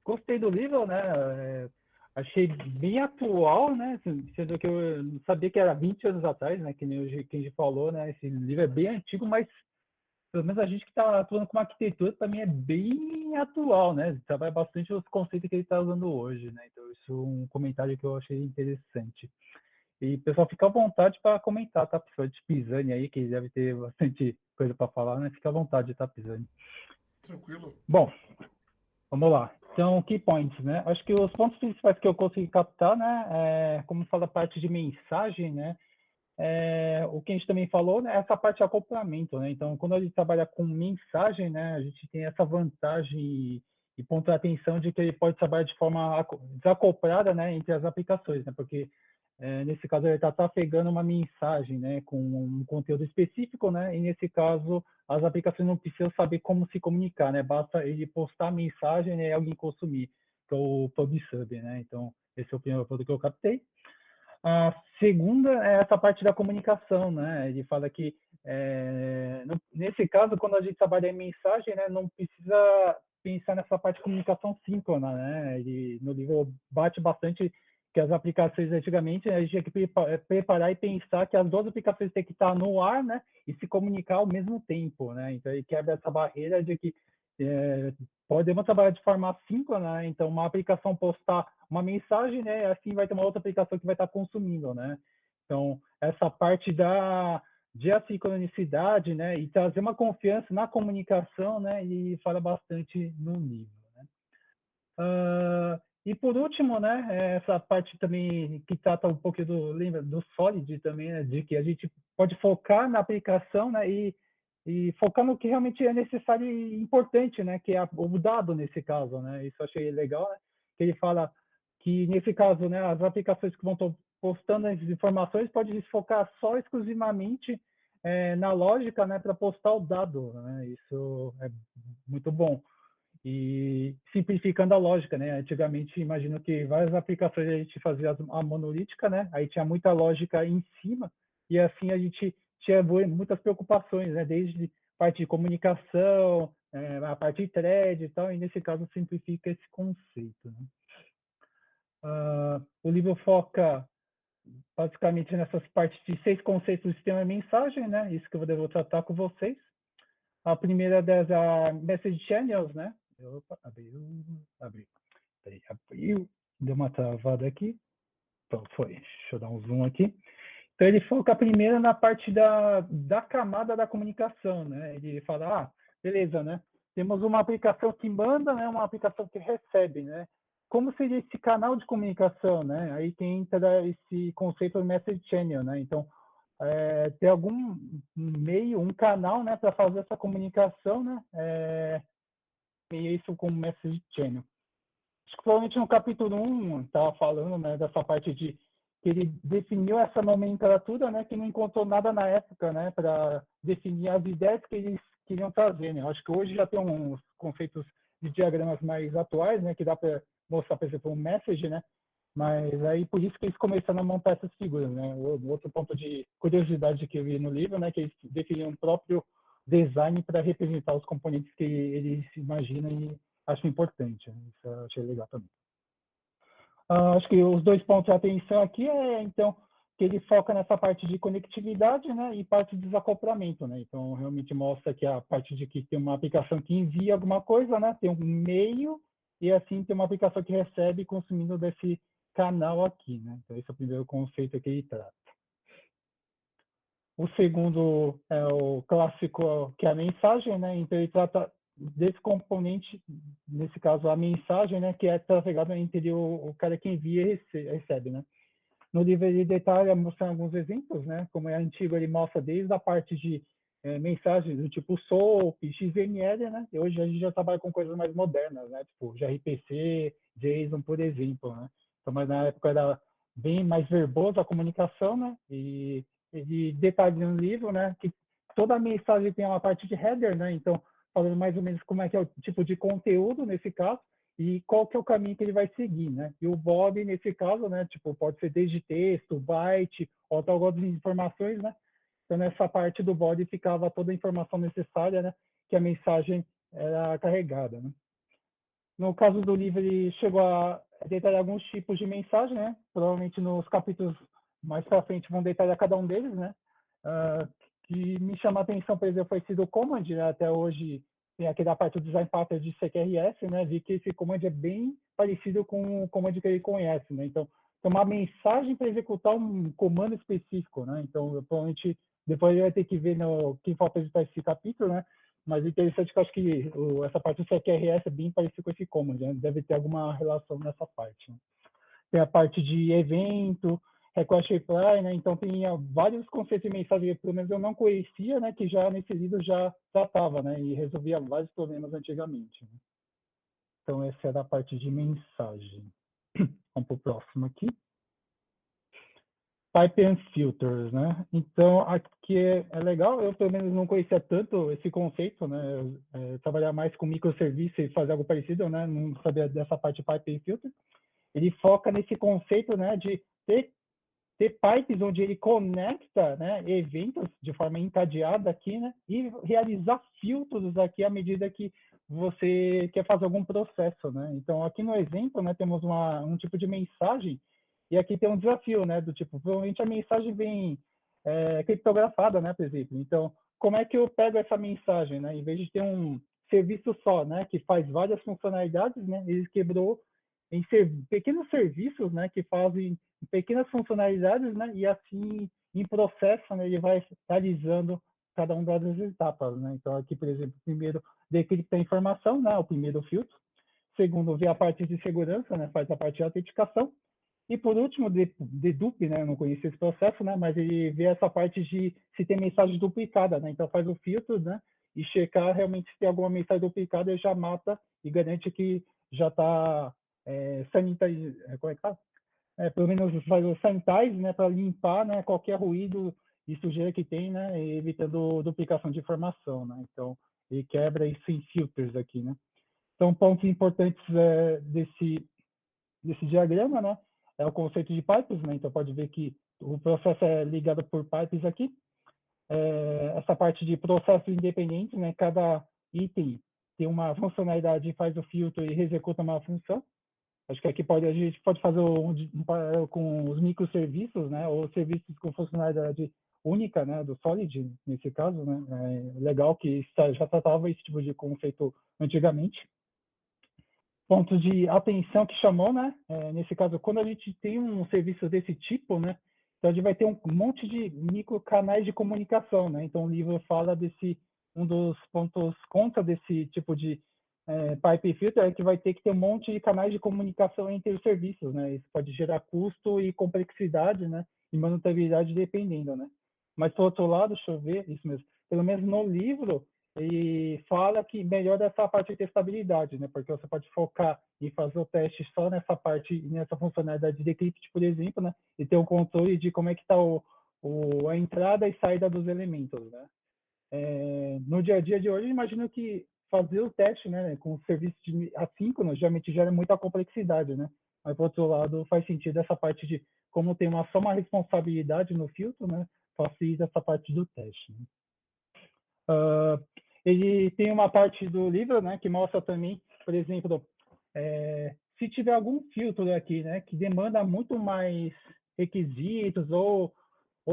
gostei do livro, né? Achei bem atual, né? Sendo que eu não sabia que era 20 anos atrás, né? Que nem o Kenji falou, né? Esse livro é bem antigo, mas pelo menos a gente que está atuando com arquitetura também é bem atual, né? Trabalha bastante os conceitos que ele está usando hoje, né? Então, isso é um comentário que eu achei interessante. E pessoal, fica à vontade para comentar, tá? Pessoal de Pisani aí, que deve ter bastante coisa para falar, né? Fica à vontade, tá, Pisani? Tranquilo. Bom, vamos lá. Então, key points, né? Acho que os pontos principais que eu consegui captar, né? Como fala a parte de mensagem, né? o que a gente também falou, né, essa parte de acoplamento, né? Então, quando a gente trabalha com mensagem, né, a gente tem essa vantagem e ponto de atenção de que ele pode trabalhar de forma desacoplada, né, entre as aplicações, né? Porque nesse caso ele está trafegando uma mensagem, né, com um conteúdo específico, né? E nesse caso as aplicações não precisam saber como se comunicar, né? Basta ele postar a mensagem, né, e alguém consumir, que é o PubSub, né? Então esse é o primeiro ponto que eu captei. A segunda é essa parte da comunicação, né? Ele fala que, nesse caso, quando a gente trabalha em mensagem, né, não precisa pensar nessa parte de comunicação síncrona, né? Ele, no livro, bate bastante que as aplicações, antigamente, a gente tinha que preparar e pensar que as duas aplicações têm que estar no ar, né? E se comunicar ao mesmo tempo, né? Então, ele quebra essa barreira de que podemos trabalhar de forma assíncrona, né? Então, uma aplicação postar uma mensagem, né? Assim vai ter uma outra aplicação que vai estar consumindo, né? Então, essa parte de assincronicidade, né? E trazer uma confiança na comunicação, né? E fala bastante no livro, né? E por último, né? Essa parte também que trata um pouco do Solid também, né, de que a gente pode focar na aplicação, né? E focar no que realmente é necessário e importante, né? Que é o dado nesse caso, né? Isso eu achei legal, né? Que ele fala que nesse caso, né? As aplicações que vão postando as informações podem se focar só exclusivamente na lógica, né? Para postar o dado, né? Isso é muito bom. E simplificando a lógica, né? Antigamente, imagino que várias aplicações a gente fazia a monolítica, né? Aí tinha muita lógica em cima e assim a gente tinha muitas preocupações, né? Desde parte de comunicação, a parte de thread e tal, e nesse caso simplifica esse conceito, né? O livro foca basicamente nessas partes de 6 conceitos do sistema de mensagem, né? Isso que eu vou tratar com vocês. A primeira das Message Channels, né? Opa, abriu. Peraí, abriu. Deu uma travada aqui. Então, foi. Deixa eu dar um zoom aqui. Então, ele foca primeiro na parte da camada da comunicação, né? Ele fala, beleza, né? Temos uma aplicação que manda, né? Uma aplicação que recebe, né? Como seria esse canal de comunicação, né? Aí que entra esse conceito do Message Channel, né? Então, ter algum meio, um canal, né, para fazer essa comunicação, né, e isso como Message Channel. Acho que provavelmente no capítulo 1 estava falando, né, dessa parte de que ele definiu essa nomenclatura, né, que não encontrou nada na época, né, para definir as ideias que eles queriam trazer, né. Acho que hoje já tem uns conceitos de diagramas mais atuais, né, que dá para mostrar, por exemplo, um message, né, mas aí por isso que eles começaram a montar essas figuras, né? O outro ponto de curiosidade que eu vi no livro, né, que eles definiam o próprio design para representar os componentes que eles imaginam e acham importante. Né? Isso eu achei legal também. Acho que os 2 pontos de atenção aqui então, que ele foca nessa parte de conectividade, né, e parte de desacoplamento, né? Então, realmente mostra que a parte de que tem uma aplicação que envia alguma coisa, né, tem um meio, e assim tem uma aplicação que recebe consumindo desse canal aqui, né? Então, esse é o primeiro conceito que ele trata. O segundo é o clássico, que é a mensagem, né? Então, ele trata desse componente, nesse caso, a mensagem, né? Que é trafegada entre o cara que envia e recebe, né? No livro ele detalha, mostrando alguns exemplos, né? Como é antigo, ele mostra desde a parte de mensagens do tipo SOAP, XML, né? E hoje a gente já trabalha com coisas mais modernas, né? Tipo gRPC, JSON, por exemplo, né? Então, mas na época era bem mais verbosa a comunicação, né? E ele detalha no livro, né? Que toda mensagem tem uma parte de header, né? Então, falando mais ou menos como é que é o tipo de conteúdo nesse caso, e qual que é o caminho que ele vai seguir, né? E o Bob, nesse caso, né, tipo, pode ser desde texto, byte, ou outras informações, né? Então, nessa parte do body ficava toda a informação necessária, né, que a mensagem era carregada, né? No caso do livro, ele chegou a detalhar alguns tipos de mensagem, né? Provavelmente nos capítulos mais para frente vão detalhar cada um deles, né? Que me chama a atenção, por exemplo, foi sido o command, né? Até hoje tem aqui da parte do design pattern de CQRS, né? Vi que esse command é bem parecido com o command que ele conhece, né? Então, tem uma mensagem para executar um comando específico, né? Então, provavelmente, depois ele vai ter que ver no quem for apresentar esse capítulo, né? Mas o interessante é que eu acho que essa parte do CQRS é bem parecida com esse command, né? Deve ter alguma relação nessa parte, né? Tem a parte de evento, request reply, né? Então tem vários conceitos de mensagem que pelo menos eu não conhecia, né? Que já nesse livro já tratava, né? E resolvia vários problemas antigamente. Né? Então essa era a parte de mensagem. Vamos para o próximo aqui. Pipe and filters, né? Então aqui é legal, eu pelo menos não conhecia tanto esse conceito, né? Trabalhar mais com microserviço e fazer algo parecido, né? Não sabia dessa parte de pipe and filter. Ele foca nesse conceito, né? De ter pipes onde ele conecta, né, eventos de forma encadeada aqui, né, e realizar filtros aqui à medida que você quer fazer algum processo, né. Então, aqui no exemplo, né, temos um tipo de mensagem e aqui tem um desafio, né, do tipo, provavelmente a mensagem vem criptografada, né, por exemplo. Então, como é que eu pego essa mensagem, né, em vez de ter um serviço só, né, que faz várias funcionalidades, né, ele quebrou em pequenos serviços, né, que fazem pequenas funcionalidades, né, e assim, em processo, né, ele vai realizando cada uma das etapas, né. Então, aqui, por exemplo, primeiro, decripta a informação, né, o primeiro filtro. Segundo, vê a parte de segurança, né, faz a parte de autenticação. E, por último, dedupe, né, eu não conhecia esse processo, né, mas ele vê essa parte de se tem mensagem duplicada, né, então faz o filtro, né, e checar realmente se tem alguma mensagem duplicada, ele já mata e garante que já está sanitize, como é que fala? Pelo menos faz o sanitize, né, para limpar, né, qualquer ruído e sujeira que tem, né, evitando duplicação de informação, né. Então, ele quebra isso em filters aqui, né. Então, pontos importantes desse diagrama, né, é o conceito de pipes, né. Então, pode ver que o processo é ligado por pipes aqui. Essa parte de processos independentes, né, cada item tem uma funcionalidade e faz o filtro e executa uma função. Acho que aqui a gente pode fazer um paralelo com os microserviços, né, ou serviços com funcionalidade única, né, do Solid, nesse caso, né. É legal que já tratava esse tipo de conceito antigamente. Ponto de atenção que chamou, né, nesse caso, quando a gente tem um serviço desse tipo, né, então a gente vai ter um monte de micro canais de comunicação, né. Então o livro fala um dos pontos contra desse tipo de pipe filter é que vai ter que ter um monte de canais de comunicação entre os serviços, né? Isso pode gerar custo e complexidade, né? E manutabilidade dependendo, né? Mas, por outro lado, deixa eu ver, isso mesmo, pelo menos no livro, ele fala que melhora essa parte de testabilidade, né? Porque você pode focar em fazer o teste só nessa parte, nessa funcionalidade de decrypt, por exemplo, né? E ter um controle de como é que está a entrada e saída dos elementos, né? No dia a dia de hoje, eu imagino que fazer o teste, né, com o serviço de assíncrono geralmente gera muita complexidade, né? Mas, por outro lado, faz sentido essa parte de como tem só uma responsabilidade no filtro, né, facilita essa parte do teste. Né? Ele tem uma parte do livro, né, que mostra também, por exemplo, se tiver algum filtro aqui, né, que demanda muito mais requisitos ou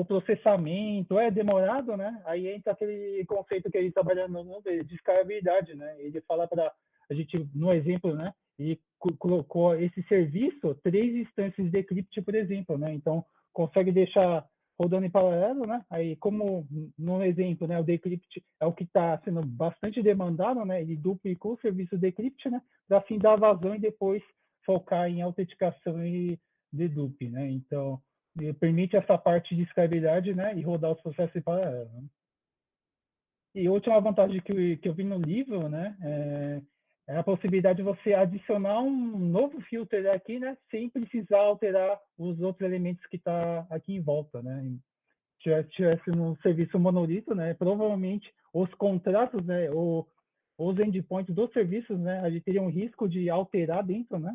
processamento é demorado, né? Aí entra aquele conceito que a gente trabalha de escalabilidade, né? Ele fala para a gente, no exemplo, né? E colocou esse serviço 3 instâncias de decrypt, por exemplo, né? Então consegue deixar rodando em paralelo, né? Aí, como no exemplo, né? O decrypt é o que está sendo bastante demandado, né? Ele duplicou o serviço decrypt, né? Para assim dar vazão e depois focar em autenticação e dedupe, né? Então permite essa parte de escalabilidade, né, e rodar os processos em paralelo. Né? E outra vantagem que eu vi no livro, né, é a possibilidade de você adicionar um novo filter aqui, né, sem precisar alterar os outros elementos que está aqui em volta, né. Se tivesse um serviço monolito, né, provavelmente os contratos, né, os endpoints dos serviços, né, a gente teria um risco de alterar dentro, né,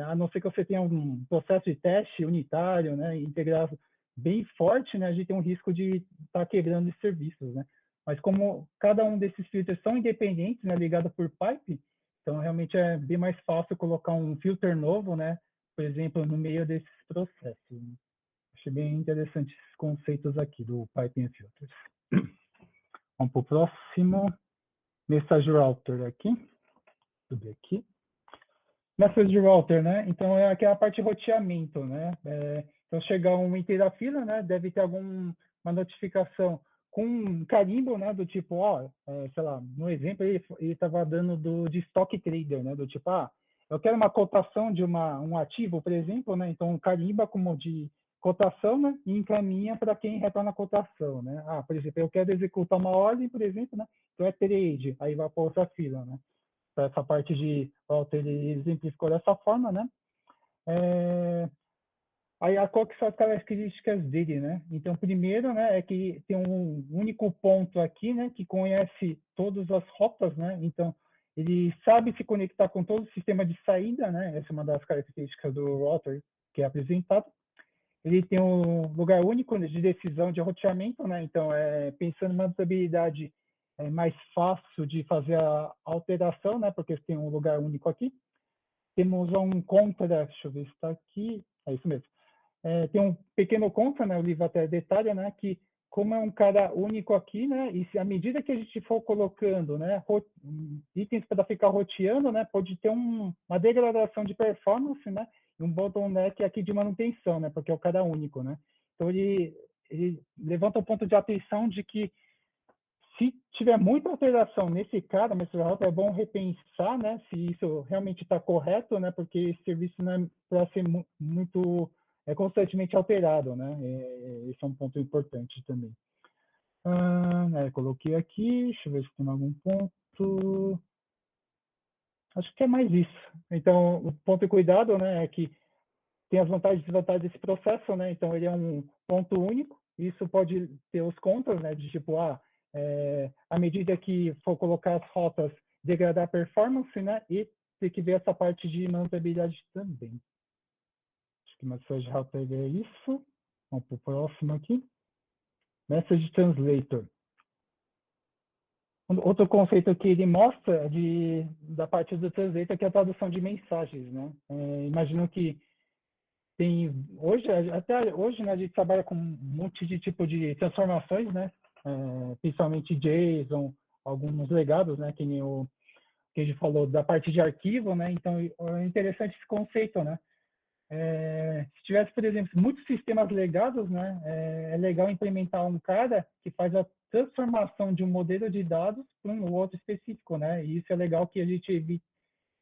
a não ser que você tenha um processo de teste unitário, né, integrado bem forte, né, a gente tem um risco de estar quebrando esses serviços, né. Mas como cada um desses filters são independentes, né, ligado por pipe, então realmente é bem mais fácil colocar um filter novo, né, por exemplo, no meio desses processos. Né. Achei bem interessante esses conceitos aqui do Piping Filters. Vamos para o próximo. Message Router aqui. Subir aqui. Message Router, né? Então, é aquela parte de roteamento, né? Então, chegar um item da fila, né? Deve ter alguma notificação com um carimbo, né? Do tipo, sei lá, no exemplo, ele estava dando de Stock Trader, né? Do tipo, eu quero uma cotação de um ativo, por exemplo, né? Então, carimba como cotação, né, e encaminha para quem retorna a cotação, né? Por exemplo, eu quero executar uma ordem, por exemplo, né? Então é trade, aí vai para outra fila, né? Para essa parte de Walter, ele exemplificou dessa forma, né? Aí, qual que são as características dele, né? Então, primeiro, né, é que tem um único ponto aqui, né, que conhece todas as rotas, né? Então, ele sabe se conectar com todo o sistema de saída, né? Essa é uma das características do router que é apresentado. Ele tem um lugar único de decisão de roteamento, né? Então, pensando em mutabilidade, é mais fácil de fazer a alteração, né? Porque tem um lugar único aqui. Temos um contra, deixa eu ver se está aqui, é isso mesmo. Tem um pequeno contra, né? O livro até detalha, né? Que como é um cara único aqui, né? E se à medida que a gente for colocando, né? Itens para ficar roteando, né? Pode ter uma degradação de performance, né? E um bottleneck aqui de manutenção, né? Porque é o cara único, né? Então ele levanta o ponto de atenção de que se tiver muita alteração nesse cara, mas é bom repensar, né? Se isso realmente está correto, né? Porque esse serviço não é para ser muito constantemente alterado, né? Esse é um ponto importante também. Coloquei aqui, deixa eu ver se tem algum ponto. Acho que é mais isso. Então, o ponto de cuidado, né, é que tem as vantagens e desvantagens desse processo, né? Então, ele é um ponto único. Isso pode ter os contras, né? De tipo, à medida que for colocar as rotas, degradar a performance, né? E tem que ver essa parte de manutenabilidade também. Acho que Message Router é isso. Vamos para o próximo aqui. Message Translator. Outro conceito que ele mostra da parte do translator, que é a tradução de mensagens, né? Imagino que tem hoje, até hoje, né, a gente trabalha com um monte de tipo de transformações, né? Principalmente JSON, alguns legados, né? Que nem o que a gente falou da parte de arquivo, né? Então é interessante esse conceito, né? Se tivesse, por exemplo, muitos sistemas legados, né, é legal implementar um cara que faz a transformação de um modelo de dados para um outro específico, né? E isso é legal que a gente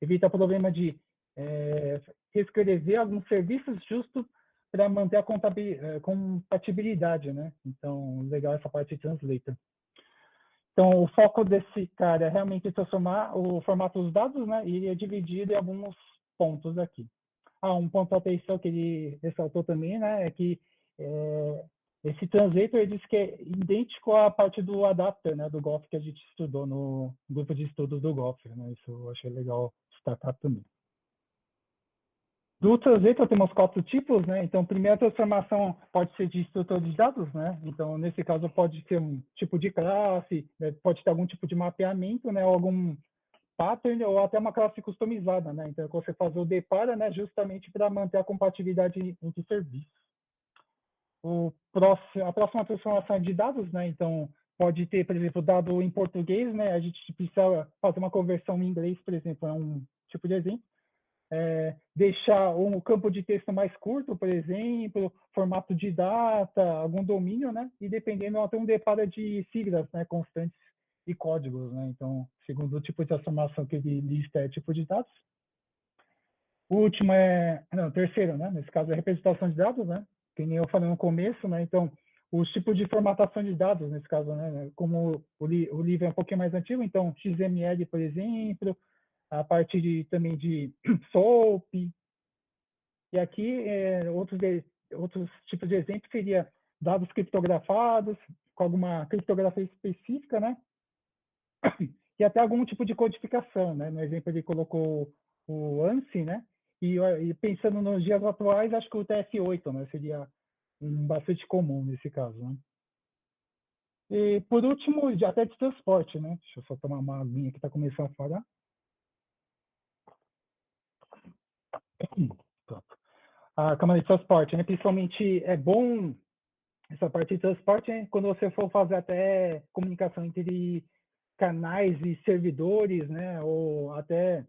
evita o problema de reescrever alguns serviços justo para manter a compatibilidade, né? Então, legal essa parte de translator. Então, o foco desse cara é realmente transformar o formato dos dados, né? E ele é dividido em alguns pontos aqui. Um ponto de atenção que ele ressaltou também, né, é que esse translator ele diz que é idêntico à parte do adapter, né, do Gopher que a gente estudou no grupo de estudos do Gopher, né? Isso eu achei legal destacar também. Do translator temos 4 tipos, né? Então, primeira transformação pode ser de estrutura de dados, né? Então, nesse caso, pode ser um tipo de classe, né? Pode ter algum tipo de mapeamento, né? Ou algum pattern ou até uma classe customizada, né? Então, você faz o depara, né? Justamente para manter a compatibilidade entre serviços. A próxima transformação é de dados, né? Então, pode ter, por exemplo, dado em português, né? A gente precisa fazer uma conversão em inglês, por exemplo, é um tipo de exemplo. Deixar um campo de texto mais curto, por exemplo, formato de data, algum domínio, né? E dependendo, até um deparo de siglas, né? Constantes e códigos, né? Então, segundo o tipo de transformação que ele lista é tipo de dados. O último terceiro, né? Nesse caso é representação de dados, né? Que nem eu falei no começo, né? Então, os tipos de formatação de dados, nesse caso, né? Como o livro é um pouquinho mais antigo, então XML, por exemplo, a parte também de SOAP. E aqui, outros tipos de exemplo seria dados criptografados, com alguma criptografia específica, né? E até algum tipo de codificação, né? No exemplo, ele colocou o ANSI, né? E pensando nos dias atuais, acho que o TF8, né? Seria bastante comum nesse caso, né? E, por último, até de transporte, né? Deixa eu só tomar uma aguinha que está começando a falhar. Pronto. A câmara de transporte, né? Principalmente é bom essa parte de transporte, né? Quando você for fazer até comunicação entre canais e servidores, né? Ou até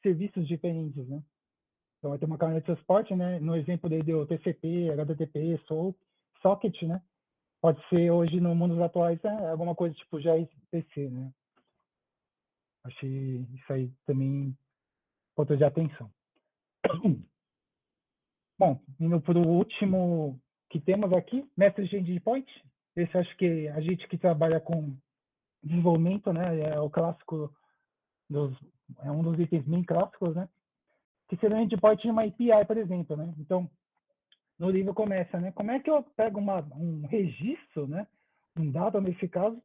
serviços diferentes, né? Então, vai ter uma câmara de transporte, né? No exemplo dele deu TCP, HTTP, SOAP, Socket, né? Pode ser hoje, no mundo atuais, alguma coisa tipo gRPC, né? Achei isso aí também ponto de atenção. Bom, indo para o último que temos aqui, Message Endpoint. Esse acho que a gente que trabalha com desenvolvimento, né, é o clássico é um dos itens bem clássicos, né, que seria um endpoint de uma API, por exemplo, né. Então, no livro começa, né, como é que eu pego um registro, né, um dado nesse caso,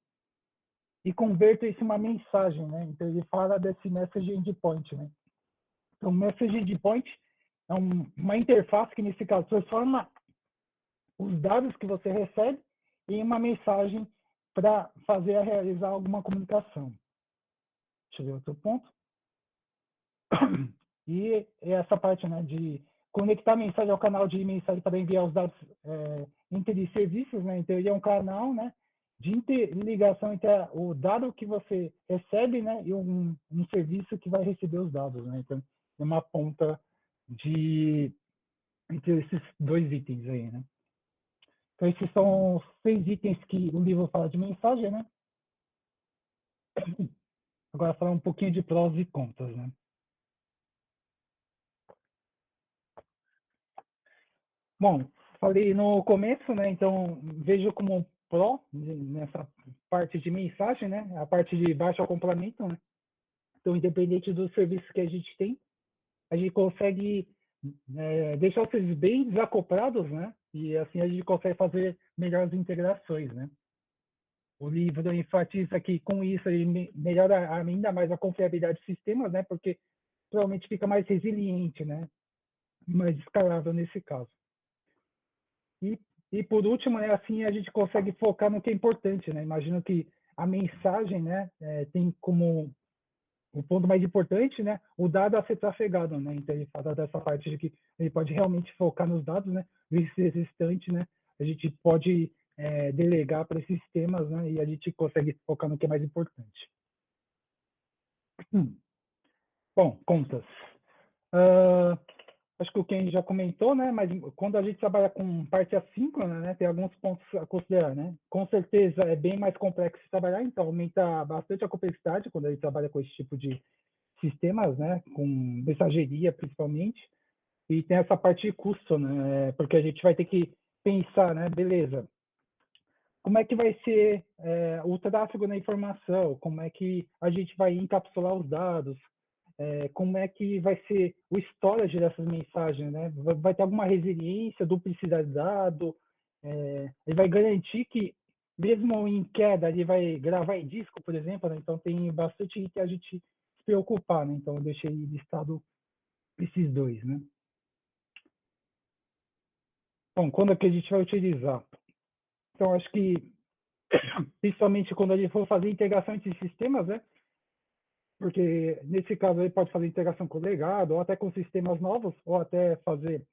e converto isso em uma mensagem, né. Então, ele fala desse Message Endpoint, né. Então, Message Endpoint é uma interface que, nesse caso, transforma os dados que você recebe em uma mensagem para realizar alguma comunicação. Deixa eu ver outro ponto. E essa parte, né, de conectar a mensagem ao canal de mensagem para enviar os dados entre serviços, né? Então, ele é um canal, né, de interligação entre o dado que você recebe, né, e um serviço que vai receber os dados, né? Então, é uma ponta entre esses dois itens aí, né? Então, esses são os 6 itens que o livro fala de mensagem, né? Agora, falar um pouquinho de prós e contras, né? Bom, falei no começo, né? Então, vejo como um pró nessa parte de mensagem, né? A parte de baixo acoplamento, né? Então, independente do serviço que a gente tem, a gente consegue deixar os serviços bem desacoplados, né? E assim a gente consegue fazer melhores integrações, né? O livro enfatiza que com isso ele melhora ainda mais a confiabilidade dos sistemas, né? Porque provavelmente fica mais resiliente, né? Mais escalável nesse caso. E por último, né, assim a gente consegue focar no que é importante, né? Imagino que a mensagem, né, tem como o ponto mais importante, né, o dado a ser trafegado, né? Então ele fala dessa parte de que ele pode realmente focar nos dados, né? E esse restante, né, a gente pode delegar para esses sistemas, né? E a gente consegue focar no que é mais importante. Bom, contas. Acho que o Ken já comentou, né? Mas quando a gente trabalha com parte assíncrona, né? Tem alguns pontos a considerar, né? Com certeza é bem mais complexo de trabalhar, então aumenta bastante a complexidade quando a gente trabalha com esse tipo de sistemas, né? Com mensageria, principalmente. E tem essa parte de custo, né? Porque a gente vai ter que pensar, né? Beleza. Como é que vai ser o tráfego da informação? Como é que a gente vai encapsular os dados? Como é que vai ser o storage dessas mensagens, né? Vai ter alguma resiliência, duplicidade de dado? Ele vai garantir que, mesmo em queda, ele vai gravar em disco, por exemplo, né? Então tem bastante que a gente se preocupar, né? Então eu deixei listado esses dois, né? Bom, quando é que a gente vai utilizar? Então acho que, principalmente quando a gente for fazer integração entre sistemas, né? Porque nesse caso ele pode fazer integração com o legado, ou até com sistemas novos, ou até fazer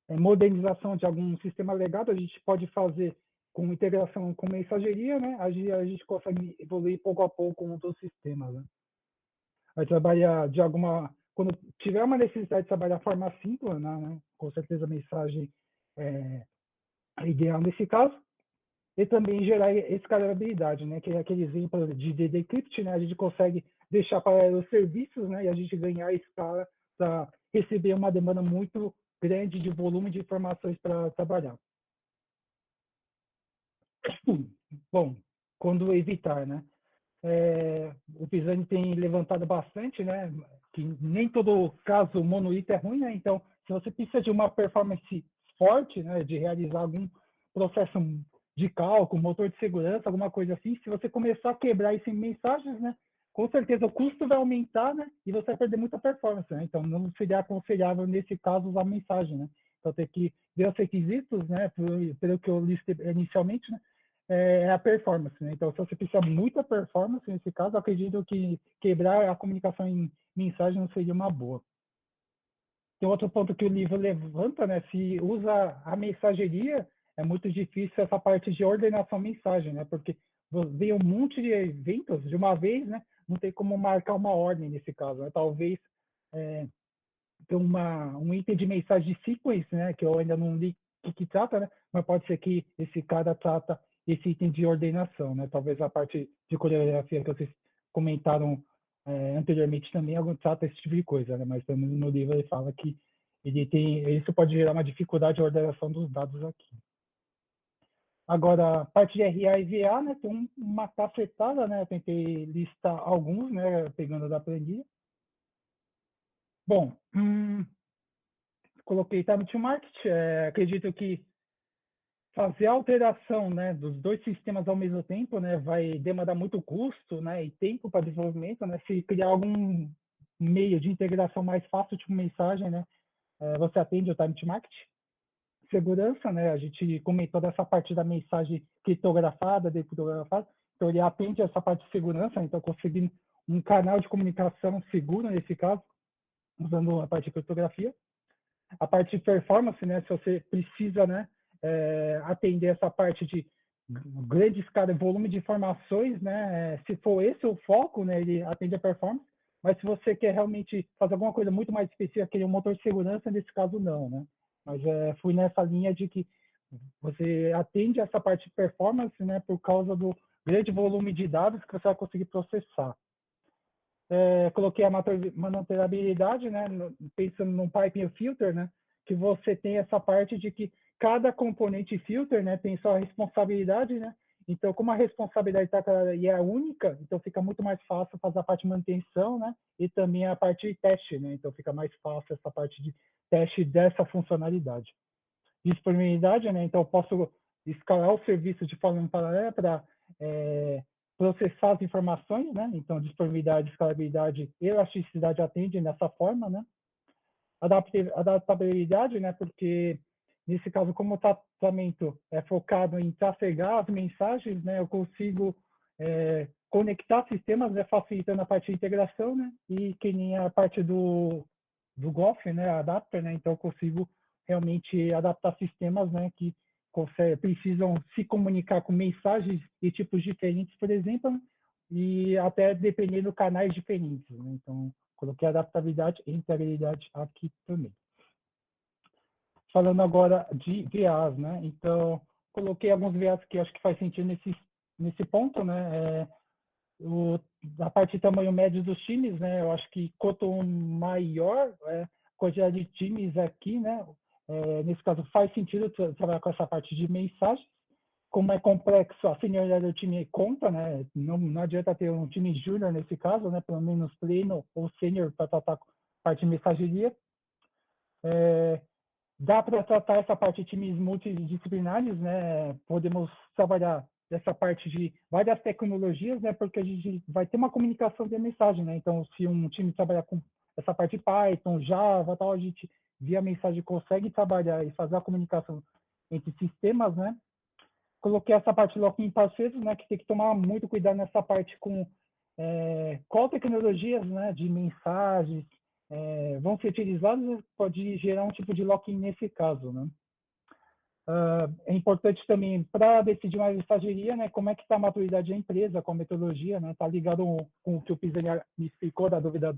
modernização de algum sistema legado, a gente pode fazer com integração com mensageria, né? A gente consegue evoluir pouco a pouco com outros sistemas, né? Vai trabalhar quando tiver uma necessidade de trabalhar de forma assíncrona, né? Com certeza a mensagem é ideal nesse caso. E também gerar escalabilidade, né? Que é aquele exemplo de Decrypt, né? A gente consegue deixar para os serviços, né? E a gente ganhar escala para receber uma demanda muito grande de volume de informações para trabalhar. Bom, quando evitar, né? O Pisani tem levantado bastante, né? Que nem todo caso monolito é ruim, né? Então, se você precisa de uma performance forte, né? De realizar algum processo de cálculo, motor de segurança, alguma coisa assim, se você começar a quebrar isso em mensagens, né? Com certeza o custo vai aumentar, né? E você vai perder muita performance, né? Então, não seria aconselhável, nesse caso, usar mensagem, né? Então, tem que ver os requisitos, né? Pelo que eu listei inicialmente, né? A performance, né? Então, se você precisa de muita performance, nesse caso, acredito que quebrar a comunicação em mensagem não seria uma boa. Tem outro ponto que o livro levanta, né? Se usa a mensageria, é muito difícil essa parte de ordenação mensagem, né? Porque vem um monte de eventos de uma vez, né? Não tem como marcar uma ordem nesse caso, né? Talvez ter um item de mensagem de sequence, né? Que eu ainda não li que trata, né? Mas pode ser que esse cara trata esse item de ordenação, né? Talvez a parte de coreografia que vocês comentaram anteriormente também trata esse tipo de coisa, né? Mas também no livro ele fala que Isso pode gerar uma dificuldade de ordenação dos dados aqui. Agora, a parte de RA e VA, né, tem uma cacetada, né, eu tentei listar alguns, né, pegando da planilha. Bom, coloquei time to market, acredito que fazer a alteração, né, dos dois sistemas ao mesmo tempo, né, vai demandar muito custo, né, e tempo para desenvolvimento, né, se criar algum meio de integração mais fácil, tipo mensagem, né, você atende o time to market. Segurança, né, a gente comentou dessa parte da mensagem criptografada, decriptografada, então ele atende essa parte de segurança, então conseguindo um canal de comunicação seguro nesse caso, usando a parte de criptografia. A parte de performance, né, se você precisa, né, atender essa parte de grande escala, volume de informações, né, se for esse o foco, né, ele atende a performance, mas se você quer realmente fazer alguma coisa muito mais específica, aquele motor de segurança, nesse caso não, né, mas fui nessa linha de que você atende essa parte de performance, né, por causa do grande volume de dados que você vai conseguir processar. Coloquei a manoperabilidade, né, pensando num piping filter, né, que você tem essa parte de que cada componente filter, né, tem sua responsabilidade, né, então como a responsabilidade está clara e é única, então fica muito mais fácil fazer a parte de manutenção, né, e também a parte de teste, né, então fica mais fácil essa parte de teste dessa funcionalidade. Disponibilidade, né, então eu posso escalar o serviço de forma paralela para processar as informações, né? Então, disponibilidade, escalabilidade e elasticidade atendem dessa forma, né? Adaptabilidade, né? Porque, nesse caso, como o tratamento é focado em trafegar as mensagens, né? Eu consigo conectar sistemas, né? Facilitando a parte de integração, né? E que nem a parte do GOF, né? Adapter, né? Então, eu consigo realmente adaptar sistemas, né? Que precisam se comunicar com mensagens e tipos diferentes, por exemplo, e até dependendo de canais diferentes, né? Então, coloquei adaptabilidade e integralidade aqui também. Falando agora de VAs, né? Então, coloquei alguns VAs que acho que faz sentido nesse ponto, né? A parte de tamanho médio dos times, né? Eu acho que quanto maior a quantidade de times aqui, né? Nesse caso, faz sentido trabalhar com essa parte de mensagens. Como é complexo, a senioridade do time conta, né? Não adianta ter um time júnior nesse caso, né? Pelo menos pleno ou sênior para tratar com a parte de mensageria. Dá para tratar essa parte de times multidisciplinares, né? Podemos trabalhar essa parte de várias tecnologias, né? Porque a gente vai ter uma comunicação de mensagem, né? Então, se um time trabalhar com essa parte de Python, Java, tal, a gente via mensagem consegue trabalhar e fazer a comunicação entre sistemas, né? Coloquei essa parte de lock-in parceiros, né? Que tem que tomar muito cuidado nessa parte com qual tecnologias, né? De mensagens vão ser utilizadas, pode gerar um tipo de lock-in nesse caso, né? É importante também, para decidir uma mensageria, né, como é que está a maturidade da empresa, com a metodologia, né, está ligado com o que o Pisani me explicou, da dúvida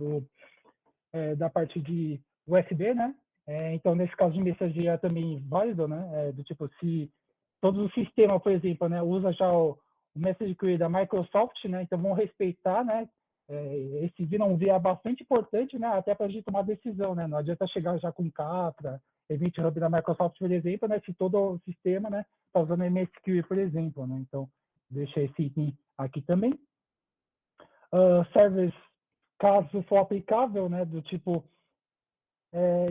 da parte de USB, né, então, nesse caso de mensageria também válido, né, do tipo, se todo o sistema, por exemplo, né, usa já o Message Queue da Microsoft, né, então vão respeitar, né, esse vira um via bastante importante, né, até para a gente tomar decisão, né, não adianta chegar já com Capra, Event Hub da Microsoft, por exemplo, né, se todo o sistema, né, está usando MSQL, por exemplo, né, então deixa esse item aqui também. Servers, caso for aplicável, né, do tipo,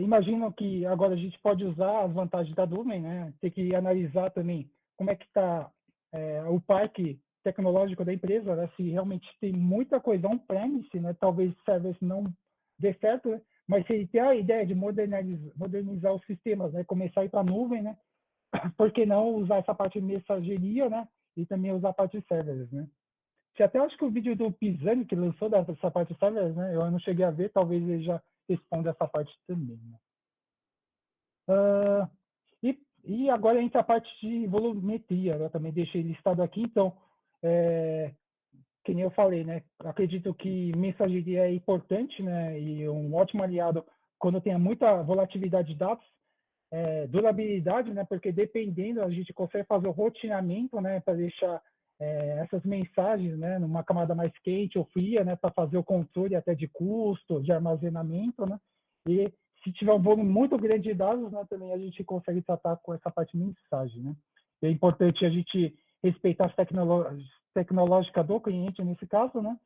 imagino que agora a gente pode usar as vantagens da nuvem, né, tem que analisar também como é que está o parque tecnológico da empresa, né, se realmente tem muita coisa on-premise, né, talvez servers não dê certo, né, mas se ele tem a ideia de modernizar os sistemas, né, começar a ir para a nuvem, né, por que não usar essa parte de mensageria, né, e também usar a parte de servers, né. Se até acho que o vídeo do Pisani, que lançou dessa parte de servers, né, eu não cheguei a ver, talvez ele já responda essa parte também, né. E agora entra a parte de volumetria, eu também deixei listado aqui, então, que nem eu falei, né, acredito que mensageria é importante, né, e um ótimo aliado quando tem muita volatilidade de dados, durabilidade, né, porque dependendo a gente consegue fazer o roteamento, né, para deixar essas mensagens, né, numa camada mais quente ou fria, né, para fazer o controle até de custo, de armazenamento, né, e se tiver um volume muito grande de dados, né, também a gente consegue tratar com essa parte de mensagem, né? É importante a gente respeitar as tecnológicas do cliente nesse caso, né?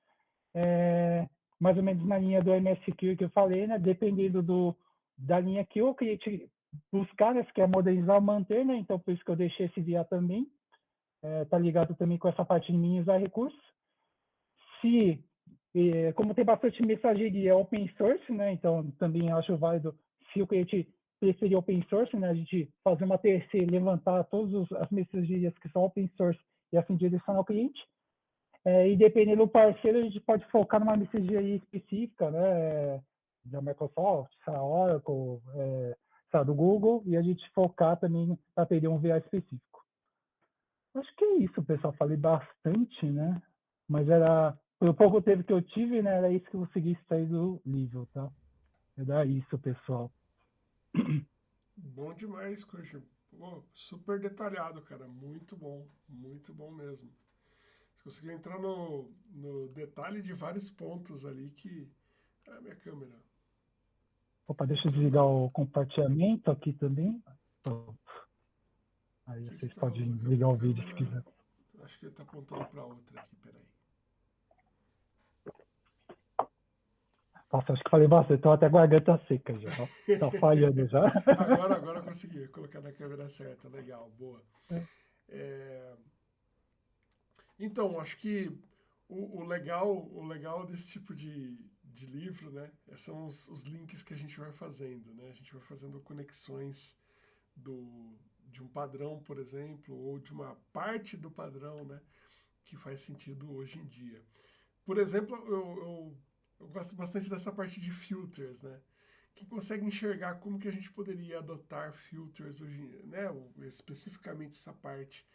Mais ou menos na linha do MSQ que eu falei, né? Dependendo da linha que o cliente buscar, né? Se quer modernizar ou manter, né? Então, por isso que eu deixei esse VIA também. Tá ligado também com essa parte de minimizar recursos. Como tem bastante mensageria open source, né? Então, também acho válido, se o cliente preferir open source, né? A gente fazer uma TC, levantar todas as mensagerias que são open source e assim direcionar ao cliente. E dependendo do parceiro, a gente pode focar numa mensageria específica, né? Da Microsoft, da Oracle, do Google, e a gente focar também para pedir um VA específico. Acho que é isso, pessoal. Falei bastante, né? Mas pelo pouco tempo que eu tive, né? Era isso que eu consegui extrair do livro, tá? Era isso, pessoal. Bom demais, Coxa. Pô, super detalhado, cara. Muito bom mesmo. Você conseguiu entrar no detalhe de vários pontos ali que... Ah, minha câmera. Opa, deixa eu desligar o compartilhamento aqui também. Pronto. Aí vocês Tá podem rolando com a ligar o minha vídeo se câmera? quiser. Acho que ele tá apontando para outra aqui, peraí. Nossa, acho que falei bastante. Tô até a garganta seca já. Tá falhando já. Agora eu consegui colocar na câmera certa. Legal, boa. Então, acho que o legal desse tipo de livro, né, são os links que a gente vai fazendo, né? A gente vai fazendo conexões de um padrão, por exemplo, ou de uma parte do padrão, né, que faz sentido hoje em dia. Por exemplo, eu gosto bastante dessa parte de filters, né? Quem consegue enxergar como que a gente poderia adotar filters hoje, né? Especificamente essa parte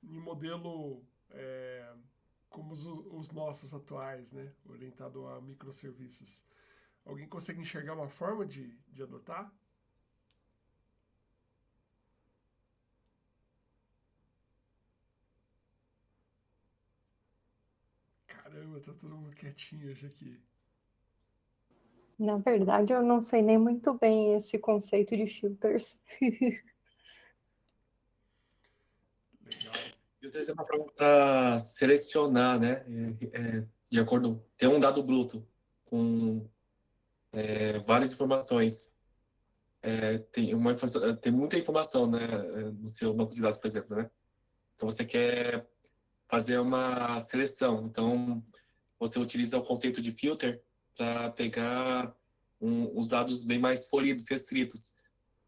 em modelo como os nossos atuais, né? Orientado a microserviços. Alguém consegue enxergar uma forma de adotar? Caramba, tá todo mundo quietinho hoje aqui. Na verdade, eu não sei nem muito bem esse conceito de filters. Legal. Filters é uma forma para selecionar, né? De acordo, tem um dado bruto com várias informações. Tem muita informação, né, no seu banco de dados, por exemplo, né? Então você quer fazer uma seleção. Então você utiliza o conceito de filter para pegar os dados bem mais polidos, restritos.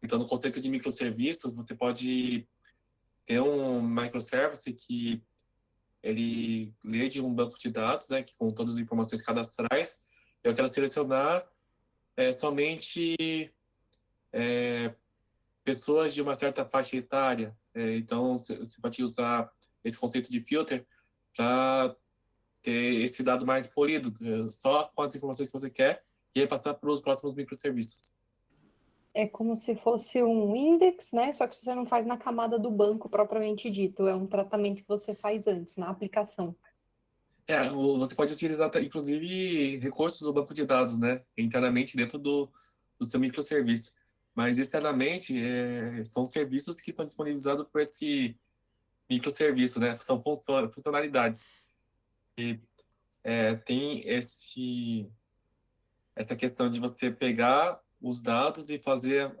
Então no conceito de microserviços você pode ter um microservice que ele lê de um banco de dados, né, com todas as informações cadastrais. Eu quero selecionar somente pessoas de uma certa faixa etária. Então, você pode usar esse conceito de filter para ter esse dado mais polido, só com as informações que você quer, e aí passar para os próximos microserviços. É como se fosse um index, né? Só que você não faz na camada do banco propriamente dito. É um tratamento que você faz antes, na aplicação. Você pode utilizar, inclusive, recursos do banco de dados, né? Internamente dentro do seu microserviço. Mas, externamente, são serviços que estão disponibilizados por esse microserviço, né? São funcionalidades. E tem essa questão de você pegar os dados e fazer